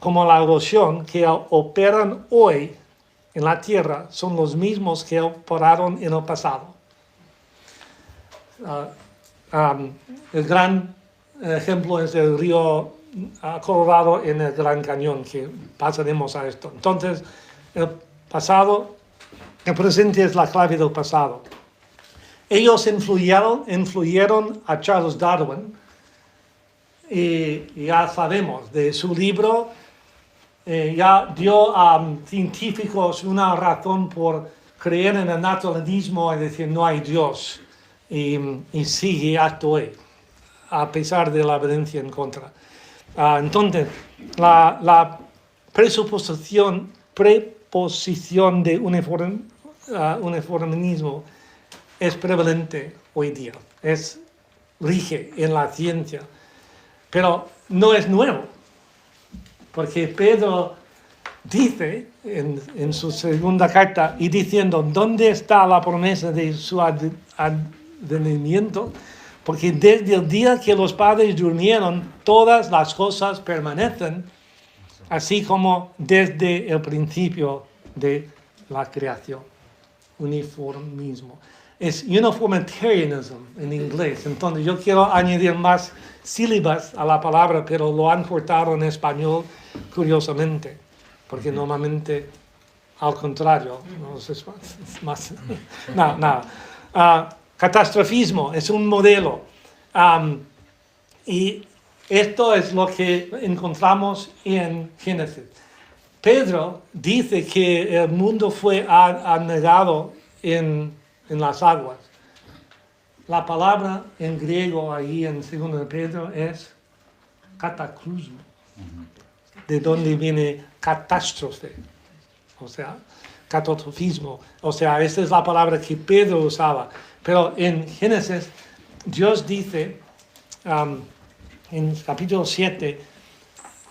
como la erosión, que operan hoy en la Tierra, son los mismos que operaron en el pasado. El gran ejemplo es el río Colorado en el Gran Cañón, que pasaremos a esto. Entonces, el presente es la clave del pasado. Ellos influyeron a Charles Darwin, y ya sabemos de su libro, ya dio a científicos una razón por creer en el naturalismo y decir no hay Dios, y sigue hasta hoy, a pesar de la evidencia en contra. Entonces, la preposición de uniformismo es prevalente hoy día, rige en la ciencia, pero no es nuevo, porque Pedro dice en su segunda carta, y diciendo, ¿dónde está la promesa de su advenimiento? Porque desde el día que los padres durmieron, todas las cosas permanecen, así como desde el principio de la creación. Uniformismo. Es uniformitarianism en inglés. Entonces yo quiero añadir más sílabas a la palabra, pero lo han cortado en español curiosamente, porque normalmente al contrario. No es más. Catastrofismo es un modelo. Y esto es lo que encontramos en Génesis. Pedro dice que el mundo fue anegado en las aguas. La palabra en griego ahí en 2 de Pedro es cataclysmo, de donde viene catástrofe, catastrofismo. Esa es la palabra que Pedro usaba. Pero en Génesis, Dios dice en capítulo 7,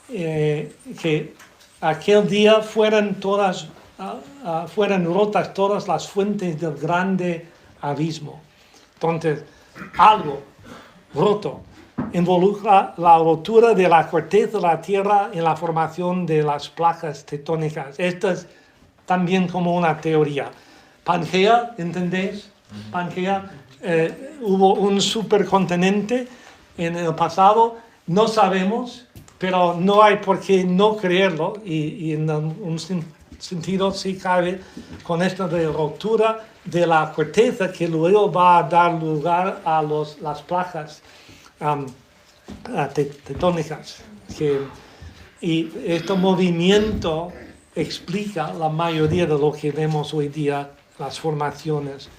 que aquel día fueran rotas todas las fuentes del grande abismo. Entonces, algo roto involucra la rotura de la corteza de la Tierra en la formación de las placas tectónicas. Esta es también como una teoría. Pangea, ¿entendéis? Pangea, hubo un supercontinente en el pasado, no sabemos, pero no hay por qué no creerlo, y en un sentido sí cabe con esto de rotura de la corteza que luego va a dar lugar a las placas tectónicas. Y este movimiento explica la mayoría de lo que vemos hoy día, las formaciones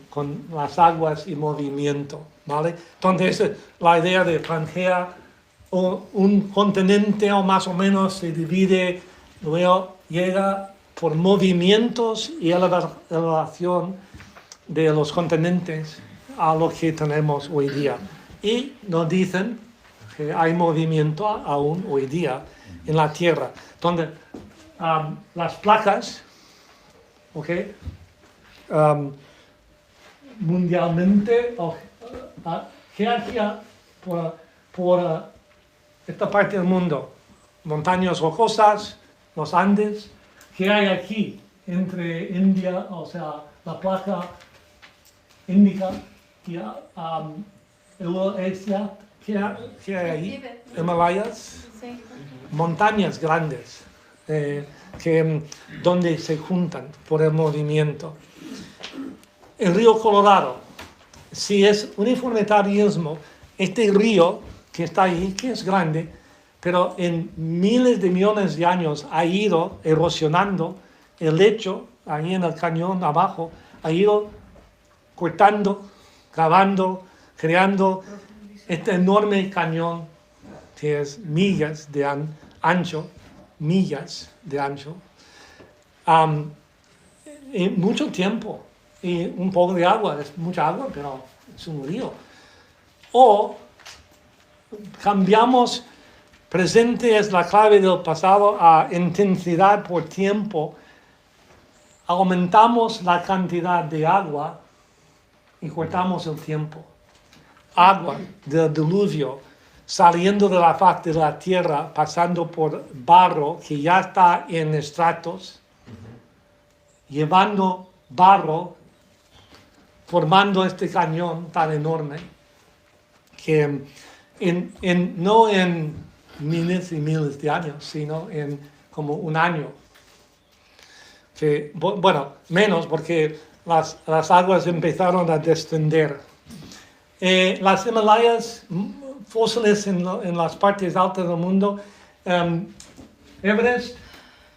con las aguas y movimiento, ¿vale? Entonces, la idea de Pangea, un continente o más o menos se divide, luego llega por movimientos y elevación de los continentes a lo que tenemos hoy día. Y nos dicen que hay movimiento aún hoy día en la Tierra. Entonces, las placas, ¿ok? Mundialmente, ¿qué hacía por esta parte del mundo? Montañas rocosas, los Andes. ¿Qué hay aquí entre India, o sea, la placa índica y Eurasia? ¿Qué hay ahí? Himalayas. Montañas grandes donde se juntan por el movimiento. El río Colorado, si es uniformitarismo, este río que está ahí, que es grande, pero en miles de millones de años ha ido erosionando el lecho, ahí en el cañón abajo, ha ido cortando, cavando, creando este enorme cañón que es millas de ancho, en mucho tiempo, y un poco de agua, es mucha agua, pero es un río. O cambiamos, presente es la clave del pasado, a intensidad por tiempo, aumentamos la cantidad de agua y cortamos el tiempo. Agua del diluvio saliendo de la faz de la tierra, pasando por barro que ya está en estratos, llevando barro, formando este cañón tan enorme, que no en miles y miles de años, sino en como un año. Que, bueno, menos porque las aguas empezaron a descender. Las Himalayas, fósiles en las partes altas del mundo, Everest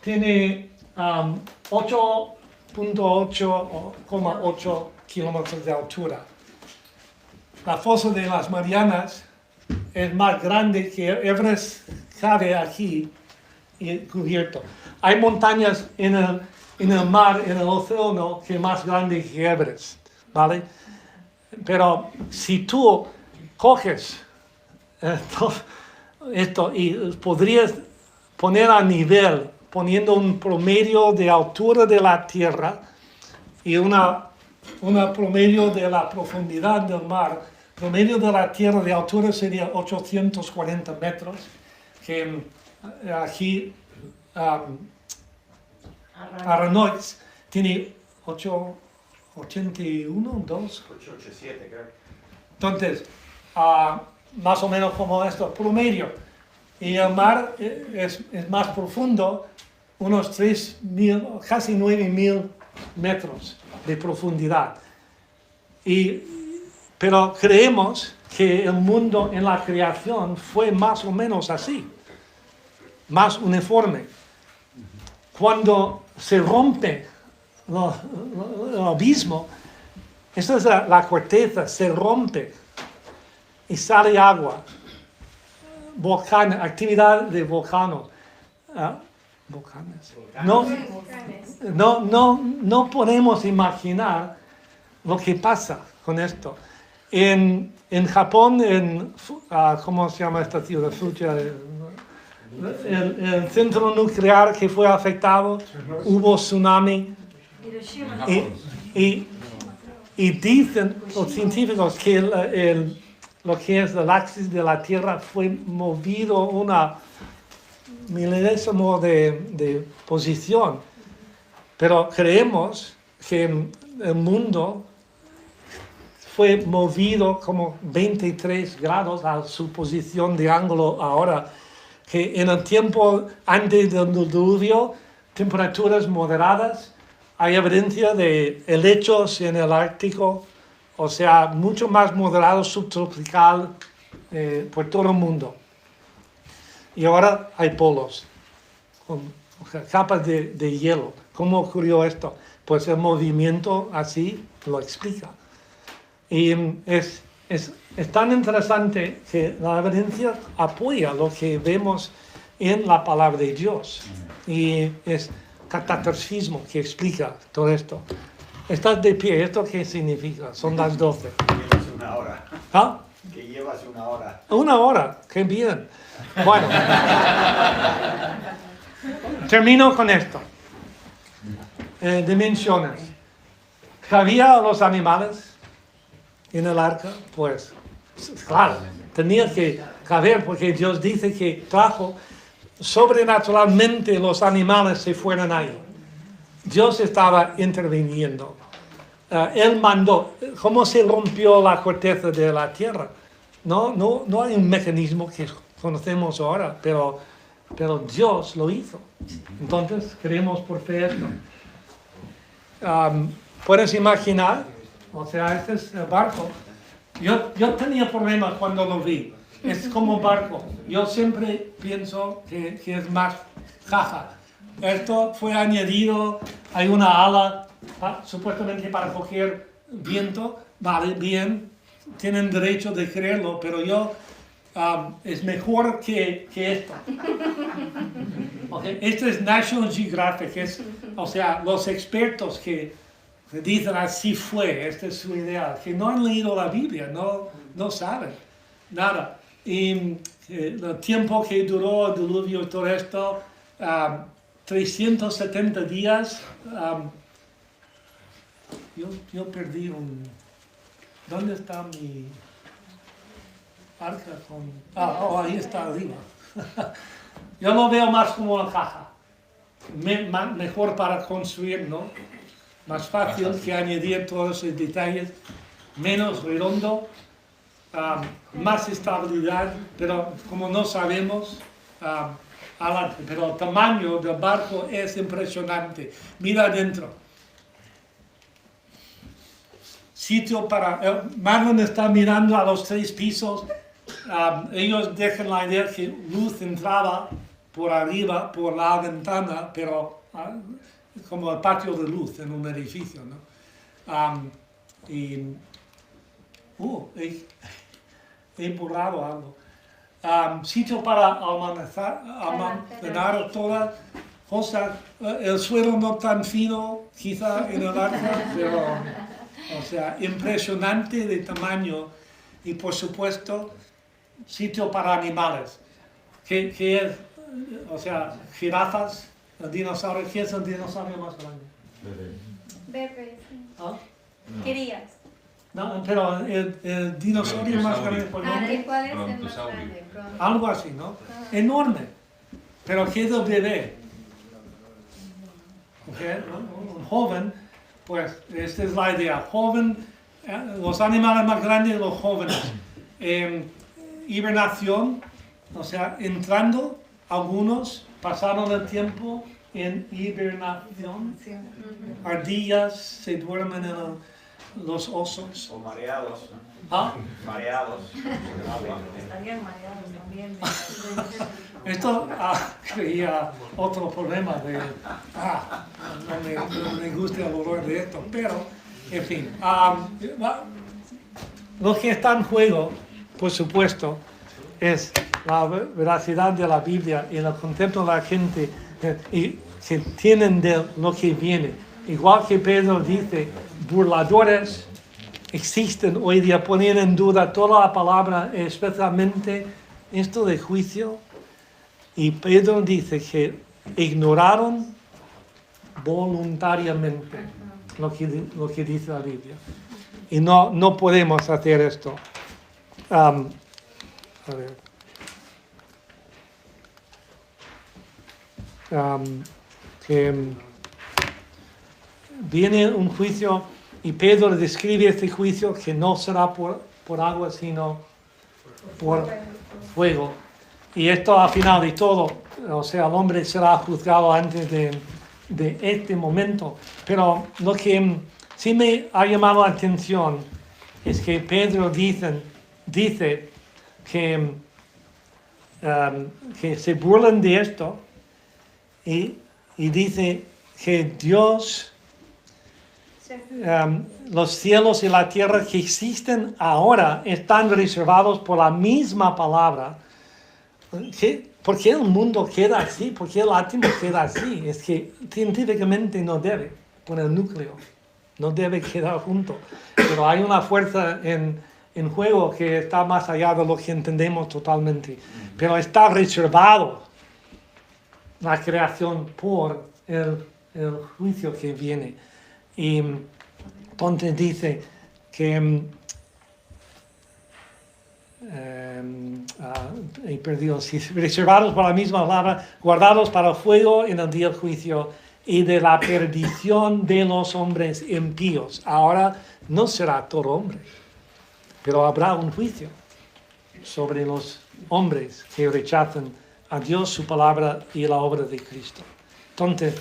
tiene 8.8 kilómetros de altura. La fosa de las Marianas es más grande que Everest, cabe aquí y cubierto. Hay montañas en el mar, en el océano, que es más grande que Everest, ¿vale? Pero si tú coges esto y podrías poner a nivel, poniendo un promedio de altura de la Tierra y una promedio de la profundidad del mar, promedio de la Tierra de altura sería 840 metros, que aquí Aranoix tiene 881, 2. 887, creo. Entonces, más o menos como esto, promedio. Y el mar es más profundo, unos 3.000, casi 9.000 metros de profundidad. Pero creemos que el mundo en la creación fue más o menos así, más uniforme. Cuando se rompe el abismo, esta es la corteza, se rompe y sale agua. Actividad de volcanes. No podemos imaginar lo que pasa con esto. En Japón, ¿cómo se llama esta ciudad? El centro nuclear que fue afectado, hubo tsunami. Y dicen los científicos que lo que es el axis de la Tierra fue movido una milésimo de posición. Pero creemos que el mundo fue movido como 23 grados a su posición de ángulo ahora, que en el tiempo antes del diluvio, temperaturas moderadas, hay evidencia de helechos en el Ártico, o sea, mucho más moderado, subtropical, por todo el mundo. Y ahora hay polos, con capas de hielo. ¿Cómo ocurrió esto? Pues el movimiento así lo explica. Y es tan interesante que la evidencia apoya lo que vemos en la palabra de Dios. Y es catastrofismo que explica todo esto. Estás de pie, ¿esto qué significa? Son las 12. Llevas una hora. ¿Ah? Que llevas una hora. Una hora, qué bien. Bueno, termino con esto. Dimensiones. ¿Cabía los animales en el arca? Pues, claro, tenía que caber porque Dios dice que trajo sobrenaturalmente los animales se fueron ahí. Dios estaba interviniendo. Él mandó. ¿Cómo se rompió la corteza de la tierra? No hay un mecanismo que conocemos ahora, pero Dios lo hizo. Entonces, creemos por fe esto. ¿Puedes imaginar? O sea, este es el barco. Yo tenía problemas cuando lo vi. Es como barco. Yo siempre pienso que es más caja. Esto fue añadido, hay una ala supuestamente para coger viento. Vale, bien, tienen derecho de creerlo, pero yo es mejor que esto. Okay. Esto es National Geographic, o sea, los expertos que dicen así fue, esta es su idea, que no han leído la Biblia, no saben nada. Y el tiempo que duró el diluvio y todo esto, 370 días, yo perdí ¿dónde está mi arca? Ahí está arriba. Yo lo veo más como una caja, mejor para construir, ¿no? Más fácil que añadir todos esos detalles, menos redondo, más estabilidad, pero como no sabemos, pero el tamaño del barco es impresionante. Mira adentro. Sitio para... Marlon está mirando a los 3 pisos. Ellos dejan la idea que luz entraba por arriba, por la ventana, pero como el patio de luz en un edificio, ¿no? He borrado algo. Sitio para almacenar todas cosas. El suelo no tan fino, quizá en el arca, pero, o sea, impresionante de tamaño. Y por supuesto, sitio para animales. ¿Qué es? O sea, jirafas, el dinosaurio. ¿Qué es el dinosaurio más grande? Bebé, sí. ¿Ah? Querías. No, pero el dinosaurio más grande por nombre. ¿Cuál es el más grande? Algo así, ¿no? Enorme. Pero ¿qué es el bebé? Okay. Un joven, pues esta es la idea. Joven, los animales más grandes, los jóvenes. Hibernación, o sea, entrando, algunos pasaron el tiempo en hibernación. Ardillas se duermen en los osos. O mareados. ¿Ah? Mareados. Estarían mareados también. Esto creía otro problema de... no me gusta el olor de esto, pero, en fin. Lo que está en juego, por supuesto, es la veracidad de la Biblia y el concepto de la gente y que tienen de lo que viene. Igual que Pedro dice, burladores existen hoy día ponen en duda toda la palabra, especialmente esto de juicio. Y Pedro dice que ignoraron voluntariamente lo que dice la Biblia. Y no podemos hacer esto. A ver. Que viene un juicio y Pedro describe este juicio que no será por agua sino por fuego. Y esto al final de todo, o sea, el hombre será juzgado antes de este momento. Pero lo que sí me ha llamado la atención es que Pedro dice que se burlan de esto y dice que Dios, los cielos y la tierra que existen ahora están reservados por la misma palabra. ¿Por qué el mundo queda así? ¿Por qué el átomo queda así? Es que científicamente no debe, con el núcleo, no debe quedar junto. Pero hay una fuerza en juego que está más allá de lo que entendemos totalmente. Pero está reservado la creación por el juicio que viene. Y entonces dice que he perdido, reservados para la misma palabra, guardados para el fuego en el día del juicio y de la perdición de los hombres impíos. Ahora no será todo hombre, pero habrá un juicio sobre los hombres que rechazan a Dios, su palabra y la obra de Cristo. Entonces,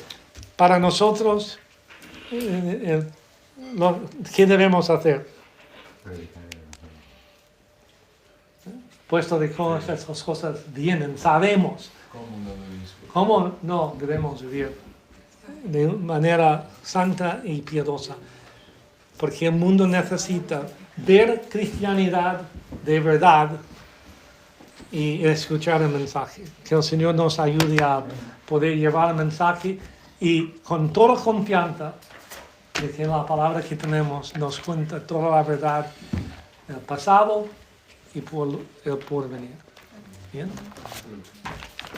para nosotros, ¿qué debemos hacer? Puesto de cómo esas cosas vienen, sabemos cómo no debemos vivir de manera santa y piadosa. Porque el mundo necesita ver cristianidad de verdad y escuchar el mensaje. Que el Señor nos ayude a poder llevar el mensaje y con toda confianza de que la palabra que tenemos nos cuenta toda la verdad del pasado y por el porvenir. ¿Bien?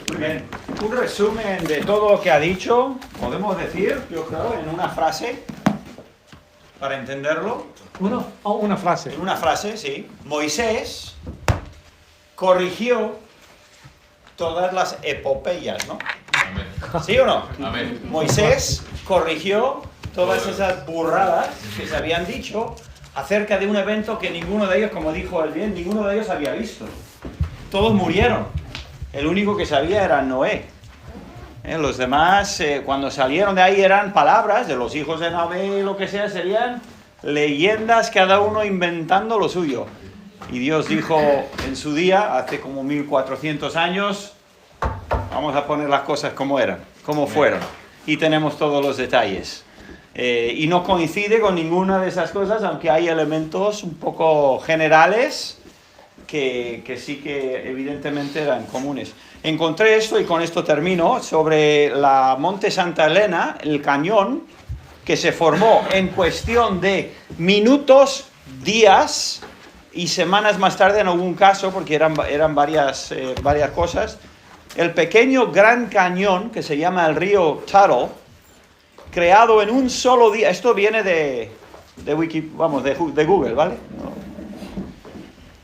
Muy bien. Un resumen de todo lo que ha dicho, podemos decir, yo creo, en una frase, para entenderlo. Una frase. En una frase, sí. Moisés corrigió todas las epopeyas, ¿no? Amén. ¿Sí o no? Amén. Moisés corrigió todas esas burradas que se habían dicho acerca de un evento que ninguno de ellos, como dijo él bien, ninguno de ellos había visto. Todos murieron. El único que sabía era Noé. Los demás, cuando salieron de ahí, eran palabras de los hijos de Noé, lo que sea, serían leyendas, cada uno inventando lo suyo. Y Dios dijo en su día, hace como 1400 años, vamos a poner las cosas como eran, como fueron. Y tenemos todos los detalles. Y no coincide con ninguna de esas cosas, aunque hay elementos un poco generales que sí que evidentemente eran comunes. Encontré esto, y con esto termino, sobre la Monte Santa Elena, el cañón, que se formó en cuestión de minutos, días y semanas más tarde en algún caso, porque eran varias cosas. El pequeño Gran Cañón, que se llama el río Tuttle, creado en un solo día. Esto viene de Google, ¿vale?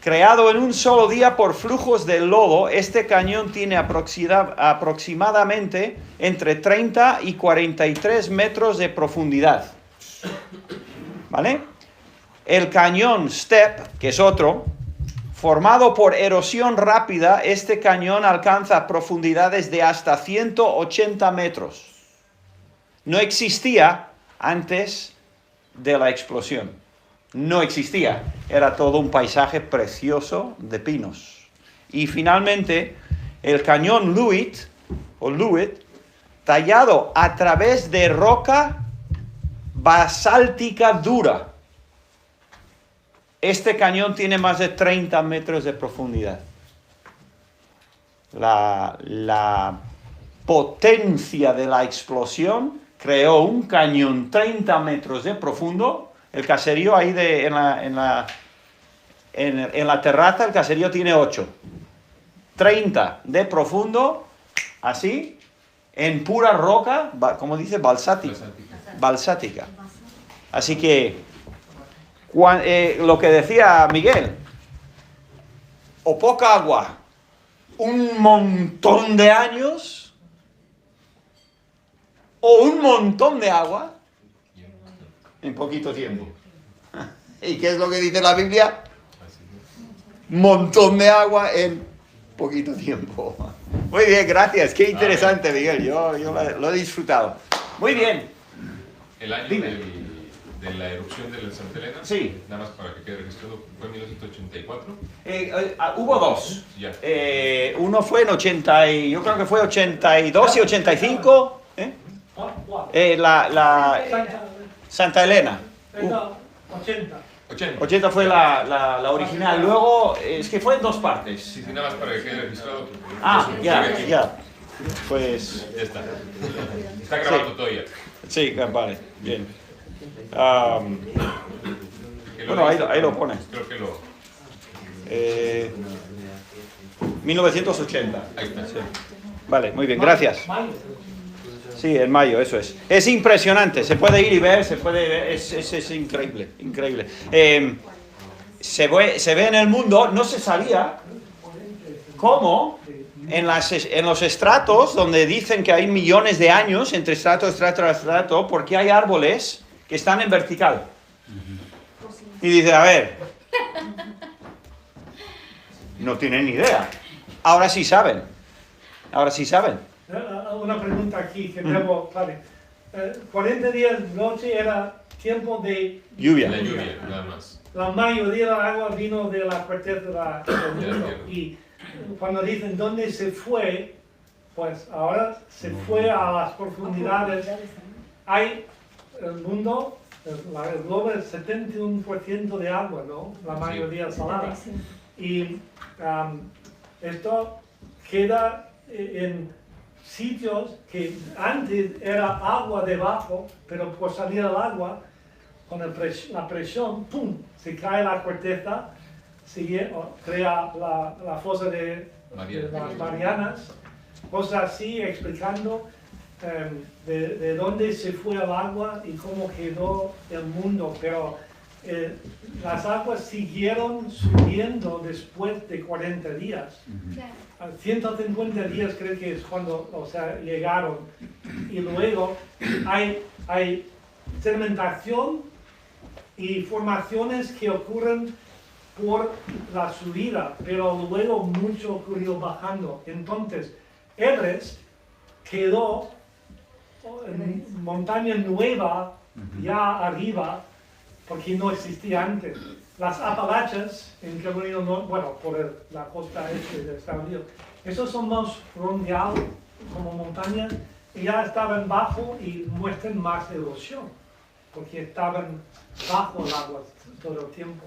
Creado en un solo día por flujos de lodo, este cañón tiene aproximadamente entre 30 y 43 metros de profundidad. ¿Vale? El cañón Step, que es otro, formado por erosión rápida, este cañón alcanza profundidades de hasta 180 metros. No existía antes de la explosión. No existía. Era todo un paisaje precioso de pinos. Y finalmente, el cañón Lewitt, tallado a través de roca basáltica dura. Este cañón tiene más de 30 metros de profundidad. La potencia de la explosión creó un cañón 30 metros de profundo, El caserío ahí en la terraza, el caserío tiene 8. 30 de profundo, así, en pura roca, ¿cómo dice? Balsática. Así que, lo que decía Miguel, o poca agua, un montón de años, o un montón de agua, en poquito tiempo. ¿Y qué es lo que dice la Biblia? Montón de agua en poquito tiempo. Muy bien, gracias. Qué interesante, Miguel. Yo lo he disfrutado. Muy bien. El año de la erupción de la Santa Elena, sí, nada más para que quede registrado, fue en 1984. Hubo 2. Ya. Uno fue en 80, yo creo que fue 82 y 85. Santa Elena. 80. 80 fue la original. Luego, es que fue en 2 partes. Sí, nada más para que quede registrado. Ya. Pues... Ya está. Está grabando todavía. Sí, vale, bien. Bueno, ahí lo pone. Creo que lo... 1980. Ahí está. Sí. Vale, muy bien, gracias. Sí, en mayo, eso es. Es impresionante, se puede ir y ver, es increíble, increíble. Se ve en el mundo, no se sabía cómo en los estratos, donde dicen que hay millones de años entre estrato, porque hay árboles que están en vertical. Y dice, a ver, no tienen ni idea. Ahora sí saben. Una pregunta aquí que debo, vale. 40 días noche era tiempo de Lluvia. La lluvia, nada más. La mayoría del agua vino de la corteza del mundo. Y cuando dicen dónde se fue, pues ahora se fue a las profundidades. Hay el mundo, el globo es 71% de agua, ¿no? La mayoría salada. Y esto queda en sitios que antes era agua debajo, pero por salir el agua, con la presión, ¡pum!, se cae la corteza, crea la fosa de las Marianas, cosas así, explicando de dónde se fue el agua y cómo quedó el mundo. Pero las aguas siguieron subiendo después de 40 días. 150 días creo que es cuando, llegaron. Y luego hay sedimentación y formaciones que ocurren por la subida, pero luego mucho ocurrió bajando. Entonces, Everest quedó en montaña nueva ya arriba, porque no existía antes. Las Apalaches en Carolina del Norte, bueno, por la costa este de Estados Unidos, esos son más frontal, como montañas, y ya estaban bajo y muestran más erosión, porque estaban bajo el agua todo el tiempo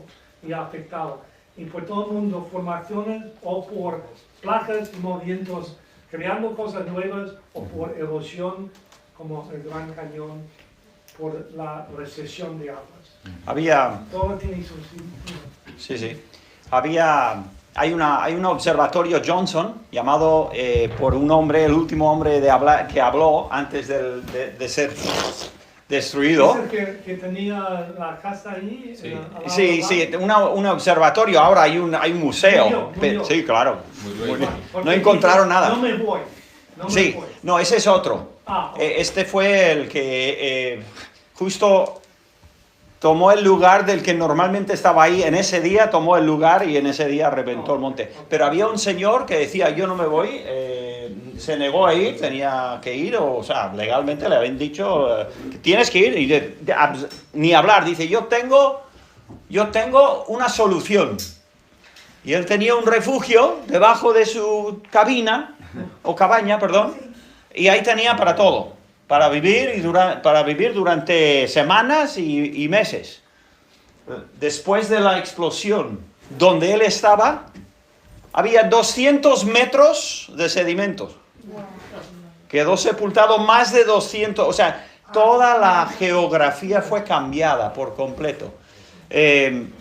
y afectado. Y por todo el mundo, formaciones o por placas y movimientos creando cosas nuevas o por erosión, como el Gran Cañón, por la recesión de aguas. Todo tiene su sentido. Sí. Hay un observatorio Johnson llamado por un hombre, el último hombre que habló antes de ser destruido. ¿Es el que tenía la casa ahí? Sí, un observatorio. Ahora hay un museo. Murió. Sí, claro. Murió. No encontraron nada. No me voy. No, ese es otro. Okay. Este fue el que justo tomó el lugar del que normalmente estaba ahí. En ese día tomó el lugar y en ese día reventó el monte. Pero había un señor que decía, yo no me voy, se negó a ir, tenía que ir, o sea, legalmente le habían dicho, tienes que ir, y ni hablar. Dice, yo tengo una solución. Y él tenía un refugio debajo de su cabaña, y ahí tenía para todo. Para vivir durante semanas y meses. Después de la explosión, donde él estaba, había 200 metros de sedimentos. Quedó sepultado más de 200, o sea, toda la geografía fue cambiada por completo. En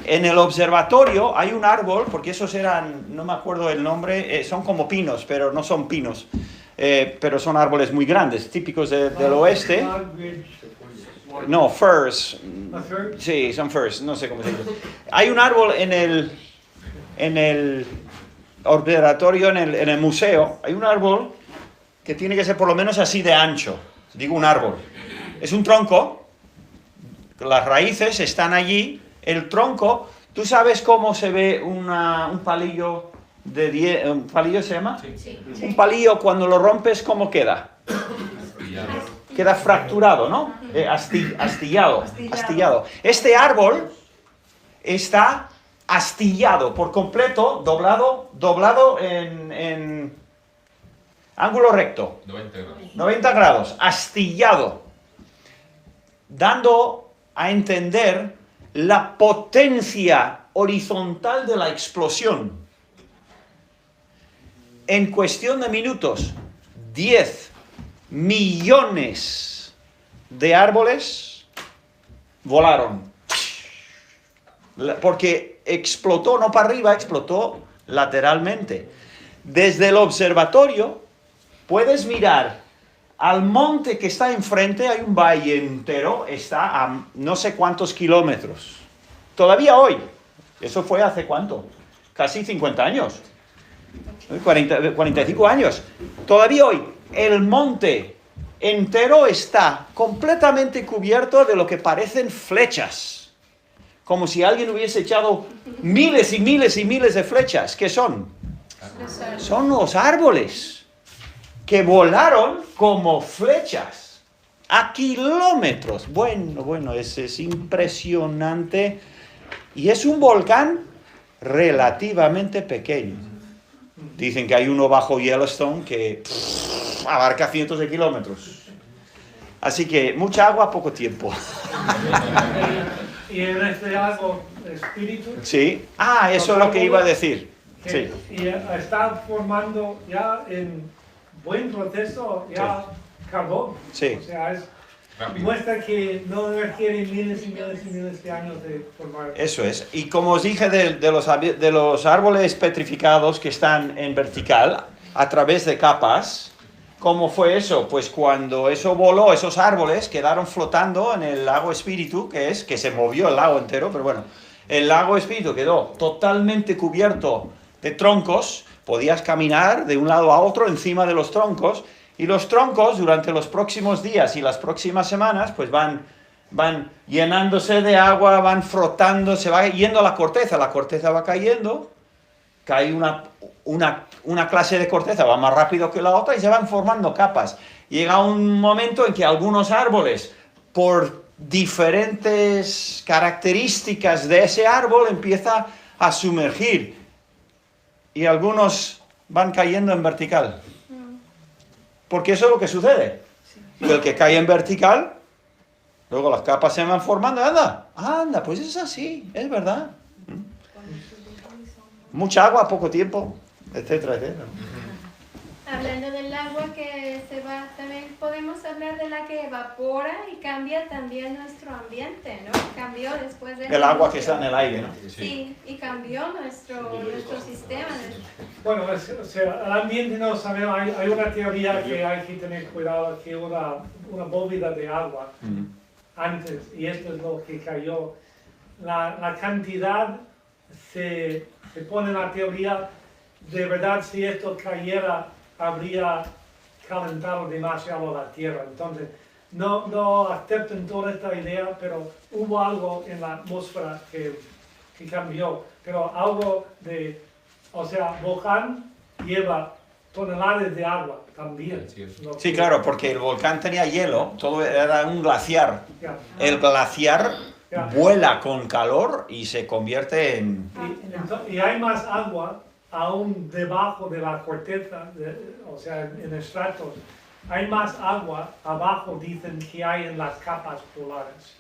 el observatorio hay un árbol, porque esos eran, no me acuerdo el nombre, son como pinos, pero no son pinos, pero son árboles muy grandes, típicos del oeste. No, firs. Sí, son firs, no sé cómo se dice. Hay un árbol en el observatorio, en el museo, hay un árbol que tiene que ser por lo menos así de ancho. Digo un árbol. Es un tronco, las raíces están allí, el tronco, ¿tú sabes cómo se ve un palillo de 10, un palillo se llama? Sí. Un palillo cuando lo rompes, ¿cómo queda? Queda fracturado, ¿no? Astillado. Este árbol está astillado por completo, doblado en ángulo recto. 90 grados. 90 grados, astillado, dando a entender la potencia horizontal de la explosión. En cuestión de minutos, 10 millones de árboles volaron. Porque explotó, no para arriba, explotó lateralmente. Desde el observatorio puedes mirar al monte que está enfrente, hay un valle entero, está a no sé cuántos kilómetros. Todavía hoy, eso fue hace cuánto, casi 50 años, 45 años. Todavía hoy, el monte entero está completamente cubierto de lo que parecen flechas. Como si alguien hubiese echado miles y miles y miles de flechas. ¿Qué son? Son los árboles que volaron como flechas a kilómetros. Bueno, es impresionante. Y es un volcán relativamente pequeño. Dicen que hay uno bajo Yellowstone que abarca cientos de kilómetros. Así que mucha agua, poco tiempo. Y en este árbol espíritu. Sí. Eso es lo que iba a decir. Sí. Y está formando ya en buen proceso ya carbón. Sí. O sea, Rápido. muestra que no requiere miles y miles y miles de años de formar. Eso es. Y como os dije de los árboles petrificados que están en vertical, a través de capas, ¿cómo fue eso? Pues cuando eso voló, esos árboles quedaron flotando en el lago Espíritu, que se movió el lago entero, pero bueno, el lago Espíritu quedó totalmente cubierto de troncos, podías caminar de un lado a otro encima de los troncos, y los troncos durante los próximos días y las próximas semanas pues van llenándose de agua, van frotando, se va yendo la corteza va cayendo, cae una clase de corteza, va más rápido que la otra y se van formando capas. Llega un momento en que algunos árboles, por diferentes características de ese árbol, empieza a sumergir y algunos van cayendo en vertical. Porque eso es lo que sucede. El que cae en vertical, luego las capas se van formando. Anda, pues es así, es verdad. Mucha agua, poco tiempo, etcétera, etcétera. Hablando del agua que se va, también podemos hablar de la que evapora y cambia también nuestro ambiente, ¿no? Cambió después de... El agua que está en el aire, ¿no? Sí, y cambió nuestro sistema. Bueno, o sea, el ambiente no sabemos, hay una teoría que hay que tener cuidado, que una bóveda de agua antes, y esto es lo que cayó, la cantidad se pone en la teoría, de verdad si esto cayera habría calentado demasiado la tierra. Entonces, no acepten toda esta idea, pero hubo algo en la atmósfera que cambió. Pero algo o sea, volcán lleva toneladas de agua también. Sí, claro, porque el volcán tenía hielo, todo era un glaciar. Ya. El glaciar vuela con calor y se convierte en... Y hay más agua aún debajo de la corteza, o sea, en estratos. Hay más agua abajo, dicen, que hay en las capas polares.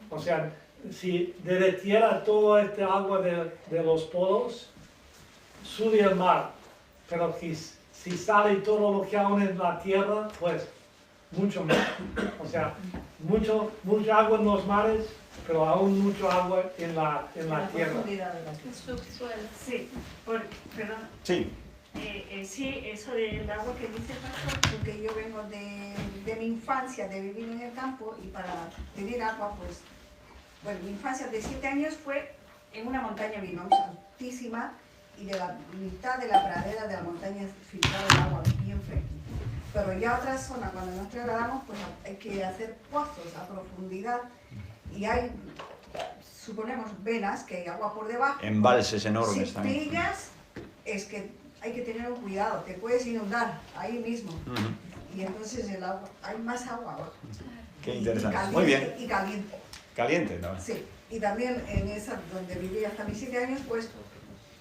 O sea, si derretiera toda esta agua de los polos, sube el mar. Pero si sale todo lo que aún en la tierra, pues mucho más. O sea, mucha agua en los mares, pero aún mucho agua en la tierra. profundidad de la El tierra. subsuelo. Sí, perdón. Sí. Sí, eso del agua que dice el pastor, porque yo vengo de mi infancia, de vivir en el campo, y para tener agua, pues, bueno, mi infancia de 7 años fue en una montaña Vinosa, altísima, y de la mitad de la pradera de la montaña filtraba el agua bien fresca. Pero ya otra zona, cuando nos trasladamos, pues hay que hacer pozos a profundidad, y hay, suponemos, venas, que hay agua por debajo. Embalses enormes Si también. pillas, es que hay que tener un cuidado, te puedes inundar ahí mismo. Ujú. Y entonces el agua, hay más agua abajo. Qué Y interesante. caliente, Muy bien. Y caliente, Caliente, ¿no? sí. Y también en esa donde viví hasta mis 7 años, pues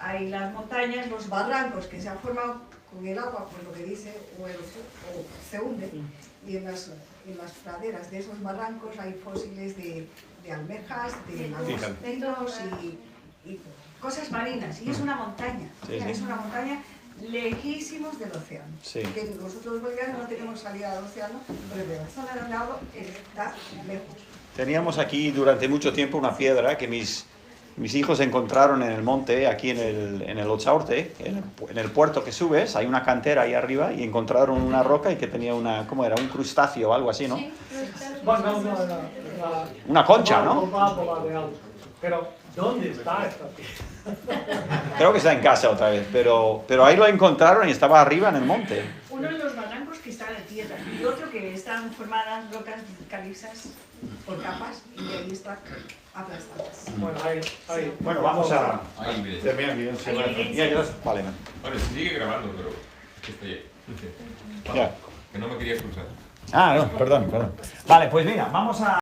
hay las montañas, los barrancos que se han formado con el agua, pues lo que dice, o se hunde. Y en las praderas de esos barrancos hay fósiles de almejas, de langostinos y cosas marinas. Y es una montaña, Sí, o sea, sí. es una montaña lejísimos del océano. Sí. Que nosotros los bolivianos no tenemos salida al océano, pero de la zona donde hablo está lejos. Teníamos aquí durante mucho tiempo una piedra que mis hijos encontraron en el monte, aquí en el Otsaorte, en el puerto que subes, hay una cantera ahí arriba y encontraron una roca y que tenía ¿cómo era? Un crustáceo o algo así, ¿no? Sí, pero está bien. Bueno, no. Una concha, ¿no? Pero, ¿dónde está esta piedra? Creo que está en casa otra vez, pero ahí lo encontraron y estaba arriba en el monte. Uno de los barrancos que está en la tierra y otro que están formadas rocas calizas por capas y ahí están aplastadas. Bueno, ahí. Bueno, vamos a Hay evidencia. terminar el vídeo. Hay evidencia. Vale. Bueno, se sigue grabando, pero estoy Ya. que no me quería cruzar. Ah, no, perdón. Vale, pues mira, vamos a...